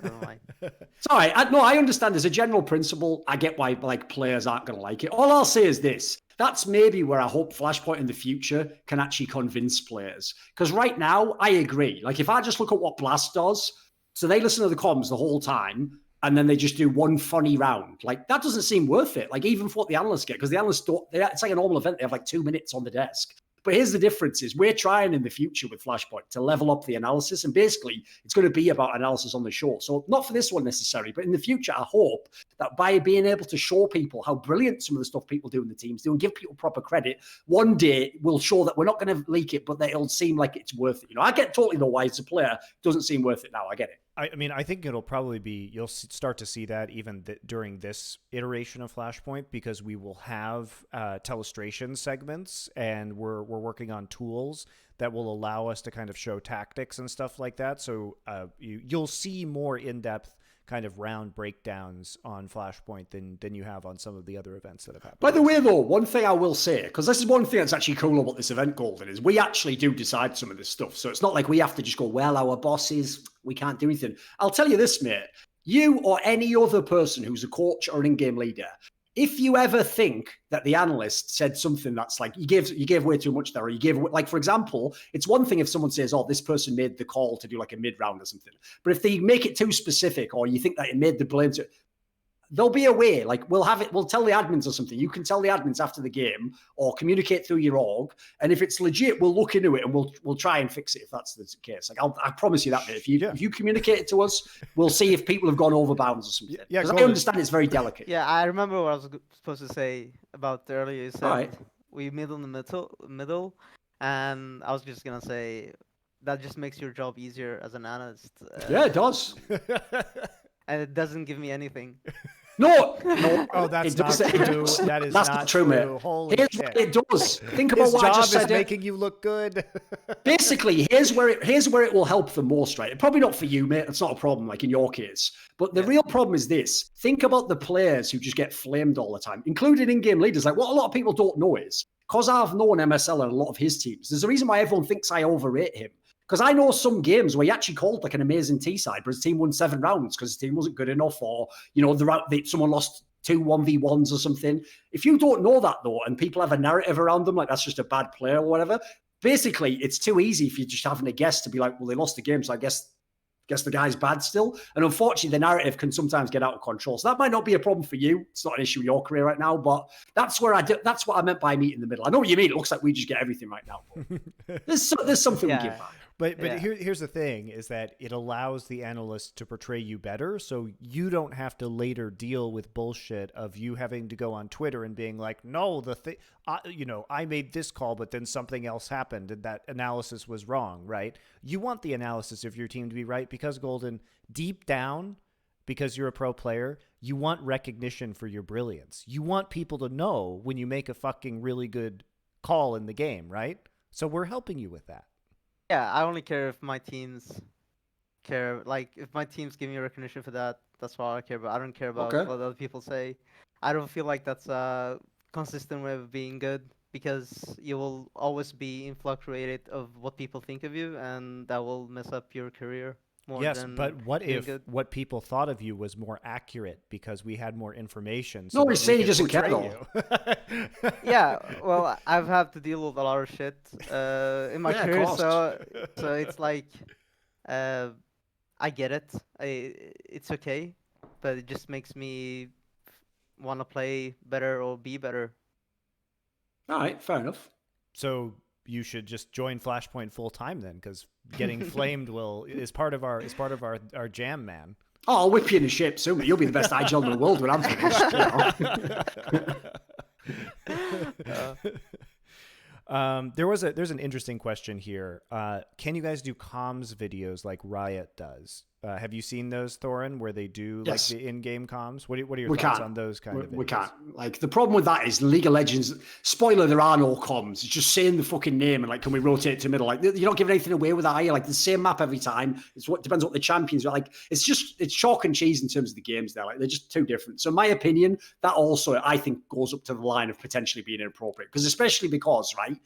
Never mind. It's all right. I understand. As a general principle, I get why like players aren't going to like it. All I'll say is this. That's maybe where I hope Flashpoint in the future can actually convince players. Because right now, I agree. Like if I just look at what Blast does, so they listen to the comms the whole time, and then they just do one funny round. Like that doesn't seem worth it. Like even for what the analysts get, because the analysts don't. It's like a normal event. They have like 2 minutes on the desk. But here's the difference is we're trying in the future with Flashpoint to level up the analysis. And basically, it's going to be about analysis on the show. So not for this one necessarily, but in the future, I hope that by being able to show people how brilliant some of the stuff people do in the teams do and give people proper credit, one day we'll show that we're not going to leak it, but that it'll seem like it's worth it. You know, I get totally the why as a player doesn't seem worth it now. I get it. I mean, I think it'll probably be, you'll start to see that even during this iteration of Flashpoint, because we will have telestration segments, and we're working on tools that will allow us to kind of show tactics and stuff like that. So you'll see more in-depth kind of round breakdowns on Flashpoint than you have on some of the other events that have happened. By the way, though, one thing I will say, because this is one thing that's actually cool about this event, Golden, is we actually do decide some of this stuff. So it's not like we have to just go, well, our bosses, we can't do anything. I'll tell you this, mate. You or any other person who's a coach or an in-game leader, if you ever think that the analyst said something that's like, you gave way too much there, or you gave, like, for example, it's one thing if someone says, oh, this person made the call to do like a mid-round or something. But if they make it too specific, or you think that it made the blame to, there'll be a way, like we'll tell the admins or something. You can tell the admins after the game or communicate through your org. And if it's legit, we'll look into it and we'll try and fix it if that's the case. Like I promise you that, mate. If you communicate it to us, we'll see if people have gone over bounds or something. Yeah, because I understand it's very delicate. Yeah, I remember what I was supposed to say about earlier. You said we middle in the middle, and I was just gonna say that just makes your job easier as an analyst. Yeah, it does. And it doesn't give me anything. No. Oh, that's not true. That is not true, mate. Holy here's shit. what it does. Think about His what I job just said. is making you look good. Basically, here's where it will help the most, right? Probably not for you, mate. It's not a problem, like in your case. But the real problem is this. Think about the players who just get flamed all the time, including in-game leaders. Like what a lot of people don't know is, because I've known MSL and a lot of his teams, there's a reason why everyone thinks I overrate him. Because I know some games where he actually called like an amazing T side, but his team won 7 rounds because his team wasn't good enough, or someone lost 2 1v1s or something. If you don't know that though, and people have a narrative around them like that's just a bad player or whatever, basically it's too easy if you're just having a guess to be like, well, they lost the game, so I guess the guy's bad still. And unfortunately, the narrative can sometimes get out of control. So that might not be a problem for you. It's not an issue with your career right now, but that's what I meant by meet in the middle. I know what you mean. It looks like we just get everything right now. But there's something we give back. But here's the thing, is that it allows the analyst to portray you better, so you don't have to later deal with bullshit of you having to go on Twitter and being like, no, I made this call, but then something else happened, and that analysis was wrong, right? You want the analysis of your team to be right, because, Golden, deep down, because you're a pro player, you want recognition for your brilliance. You want people to know when you make a fucking really good call in the game, right? So we're helping you with that. Yeah, I only care if my teams care. Like, if my teams give me recognition for that, that's what I care about. I don't care about what other people say. I don't feel like that's a consistent way of being good, because you will always be influctuated of what people think of you, and that will mess up your career more. Yes, but what if what people thought of you was more accurate because we had more information? So no, say he doesn't care though. Yeah, well, I've had to deal with a lot of shit in my career, so it's like, I get it. It's okay, but it just makes me want to play better or be better. All right, fair enough. So you should just join Flashpoint full time then, because getting flamed is part of our jam, man. Oh, I'll whip you in the ship soon. You'll be the best IGL in the world when I'm finished. There's an interesting question here. Can you guys do comms videos like Riot does? Have you seen those, Thorin, where they do like the in-game comms? What are your thoughts on those kind of videos? We can't. Like, the problem with that is League of Legends, spoiler, there are no comms. It's just saying the fucking name and like, can we rotate to middle? Like, you're not giving anything away with that, are you? Like, the same map every time. It's what depends what the champions are. Like, it's chalk and cheese in terms of the games there. Like, they're just too different. So in my opinion, that also, I think, goes up to the line of potentially being inappropriate. Especially because, right,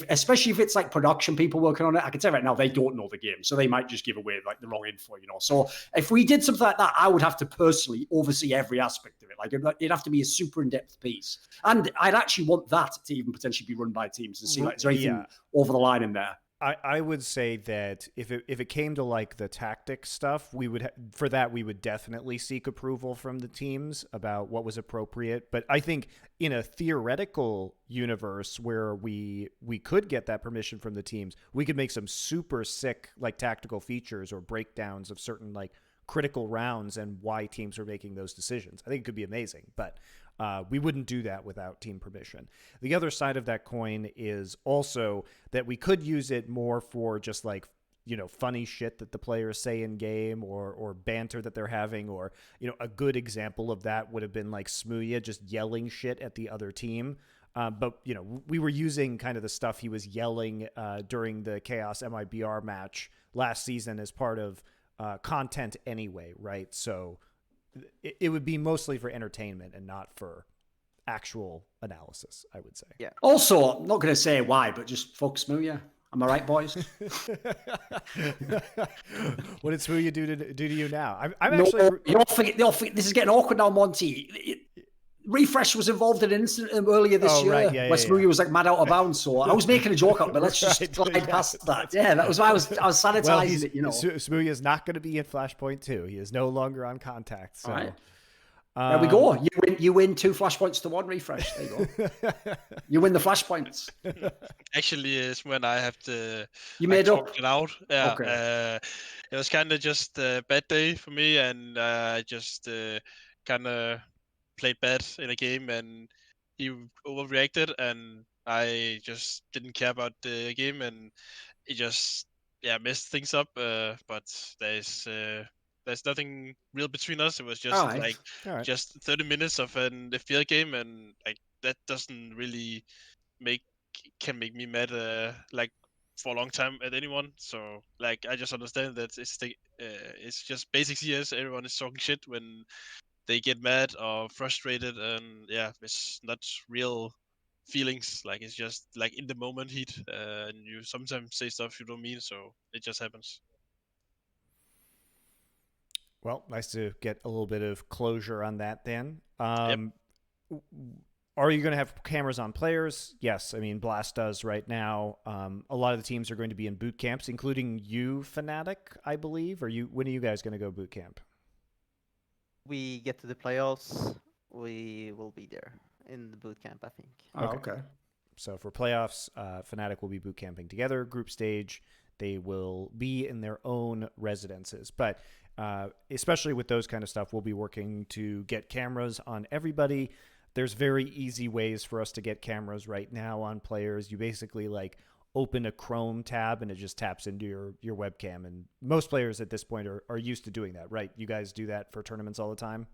especially if it's like production people working on it, I can tell right now they don't know the game, so they might just give away like the wrong info, So if we did something like that, I would have to personally oversee every aspect of it. Like, it'd have to be a super in-depth piece, and I'd actually want that to even potentially be run by teams and see like is there anything over the line in there. I would say that if it came to like the tactic stuff, we would definitely seek approval from the teams about what was appropriate. But I think in a theoretical universe where we could get that permission from the teams, we could make some super sick like tactical features or breakdowns of certain like critical rounds and why teams are making those decisions. I think it could be amazing, but we wouldn't do that without team permission. The other side of that coin is also that we could use it more for just like, funny shit that the players say in game or banter that they're having, or, a good example of that would have been like Smooya just yelling shit at the other team. But, we were using kind of the stuff he was yelling during the Chaos MIBR match last season as part of content anyway, right? So it would be mostly for entertainment and not for actual analysis, I would say. Yeah. Also, I'm not going to say why, but just fuck Smooya. Am I right, boys? What did Smooya do to you now? I'm no, actually. You all forget, this is getting awkward now, Monty. Refrezh was involved in an incident earlier this year where Smooya was like mad out of bounds. So I was making a joke out, but let's just slide past that. Yeah, that was why I was sanitizing it. Smooya is not going to be in Flashpoint 2. He is no longer on Contact. So. All right. There we go. You win 2 flashpoints to 1 refresh. There you go. You win the flashpoints. Actually, it's when I have to. You made up. It out. Yeah. Okay. It was kind of just a bad day for me, and I just kind of played bad in a game, and he overreacted, and I just didn't care about the game, and it just messed things up. But there's nothing real between us. It was just just 30 minutes of an FPL game, and like that doesn't really make me mad like for a long time at anyone. So like I just understand that it's just basic CS. Everyone is talking shit when they get mad or frustrated, and it's not real feelings. Like it's just like in the moment heat, and you sometimes say stuff you don't mean, so it just happens. Well, nice to get a little bit of closure on that then. Yep. Are you going to have cameras on players? Yes. I mean, Blast does right now. A lot of the teams are going to be in boot camps, including you, Fnatic, I believe. When are you guys going to go boot camp? We get to the playoffs, we will be there in the boot camp, I think. Oh, okay. So for playoffs, Fnatic will be boot camping together. Group stage, they will be in their own residences. But especially with those kind of stuff, we'll be working to get cameras on everybody. There's very easy ways for us to get cameras right now on players. You basically open a Chrome tab and it just taps into your webcam. And most players at this point are used to doing that, right? You guys do that for tournaments all the time?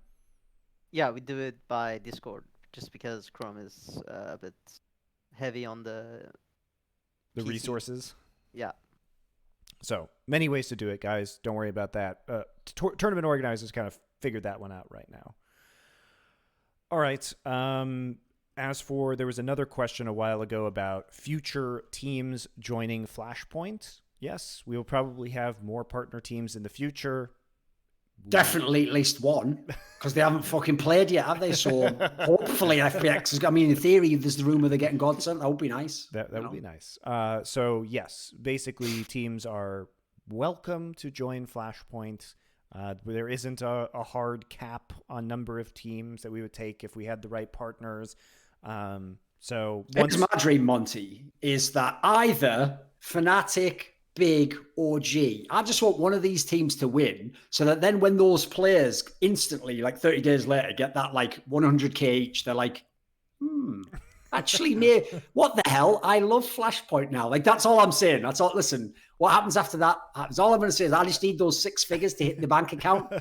Yeah, we do it by Discord, just because Chrome is a bit heavy on the PC. Resources. Yeah. So many ways to do it, guys. Don't worry about that. Tournament organizers kind of figured that one out right now. All right. As for, there was another question a while ago about future teams joining Flashpoint. Yes, we will probably have more partner teams in the future. Definitely at least one, because they haven't fucking played yet, have they? So hopefully FPX, I mean, in theory, there's the rumor they're getting Godsent. That would be nice. That would be nice. So yes, basically teams are welcome to join Flashpoint. There isn't a hard cap on number of teams that we would take if we had the right partners. So my dream, Monty, is that either Fnatic, Big, or G. I just want one of these teams to win, so that then when those players instantly, 30 days later, get that 100k each, they're like, actually, what the hell? I love Flashpoint now. That's all I'm saying. That's all. Listen, what happens after that happens. All I'm going to say is I just need those 6 figures to hit the bank account.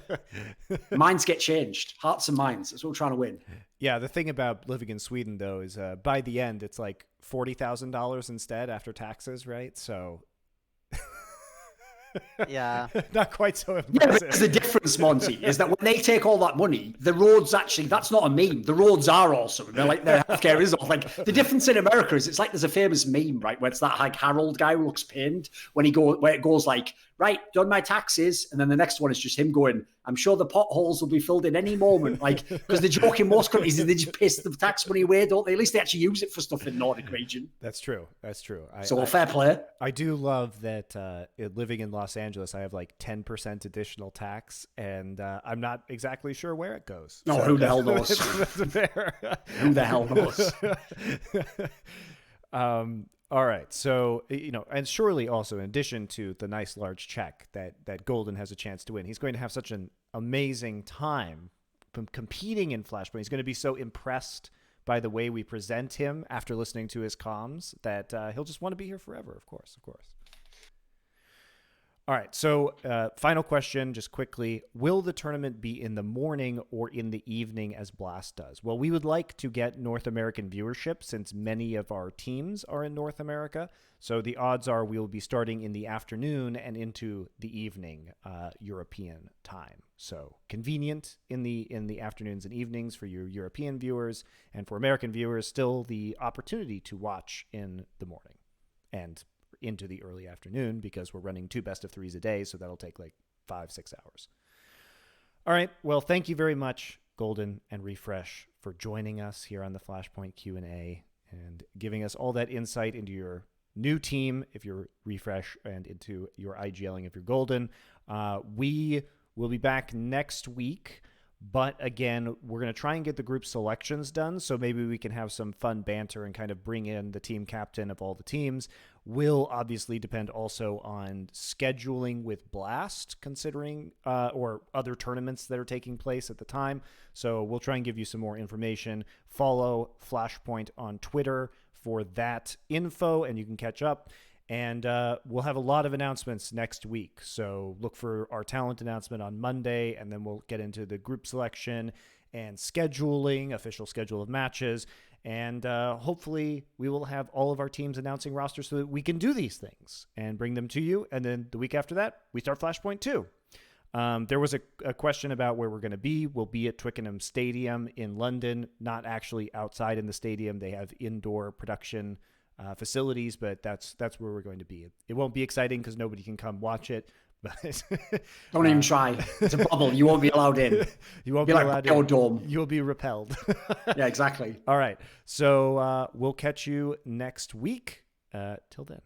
Minds get changed. Hearts and minds. That's what we're trying to win. Yeah, the thing about living in Sweden, though, is by the end, it's $40,000 instead after taxes, right? So... Yeah. Not quite so impressive. Yeah, but the difference, Monty, is that when they take all that money, the roads actually, that's not a meme. The roads are awesome. They're their healthcare is all the difference in America is it's there's a famous meme, right, where it's that Harold guy who looks pained where it goes right, done my taxes. And then the next one is just him going, I'm sure the potholes will be filled in any moment. Because the joke in most countries is they just piss the tax money away, don't they? At least they actually use it for stuff in the Nordic region. That's true. Fair play. I do love that living in Los Angeles, I have 10% additional tax, and I'm not exactly sure where it goes. No, who the hell knows? That's fair. Who the hell knows? All right. So, and surely also in addition to the nice large check that Golden has a chance to win, he's going to have such an amazing time competing in Flashpoint. He's going to be so impressed by the way we present him after listening to his comms that he'll just want to be here forever, of course. All right, so final question, just quickly. Will the tournament be in the morning or in the evening as Blast does? Well, we would like to get North American viewership since many of our teams are in North America. So the odds are we'll be starting in the afternoon and into the evening European time. So convenient in the afternoons and evenings for your European viewers, and for American viewers, still the opportunity to watch in the morning and into the early afternoon, because we're running 2 best of 3s a day, so that'll take 5-6 hours. All right, well, thank you very much, Golden and refrezh, for joining us here on the Flashpoint Q&A and giving us all that insight into your new team if you're refrezh and into your IGLing if you're Golden. We will be back next week, but again, we're going to try and get the group selections done, so maybe we can have some fun banter and kind of bring in the team captain of all the teams. Will obviously depend also on scheduling with Blast, considering or other tournaments that are taking place at the time. So we'll try and give you some more information. Follow Flashpoint on Twitter for that info, and you can catch up. And we'll have a lot of announcements next week. So look for our talent announcement on Monday, and then we'll get into the group selection and scheduling, official schedule of matches. And hopefully we will have all of our teams announcing rosters so that we can do these things and bring them to you. And then the week after that, we start Flashpoint 2. There was a question about where we're going to be. We'll be at Twickenham Stadium in London, not actually outside in the stadium. They have indoor production facilities, but that's where we're going to be. It won't be exciting because nobody can come watch it. But Don't even try. It's a bubble. You won't be allowed in. You won't be be like allowed Bio in. Dome. You'll be repelled. Yeah, exactly. All right. So we'll catch you next week. Till then.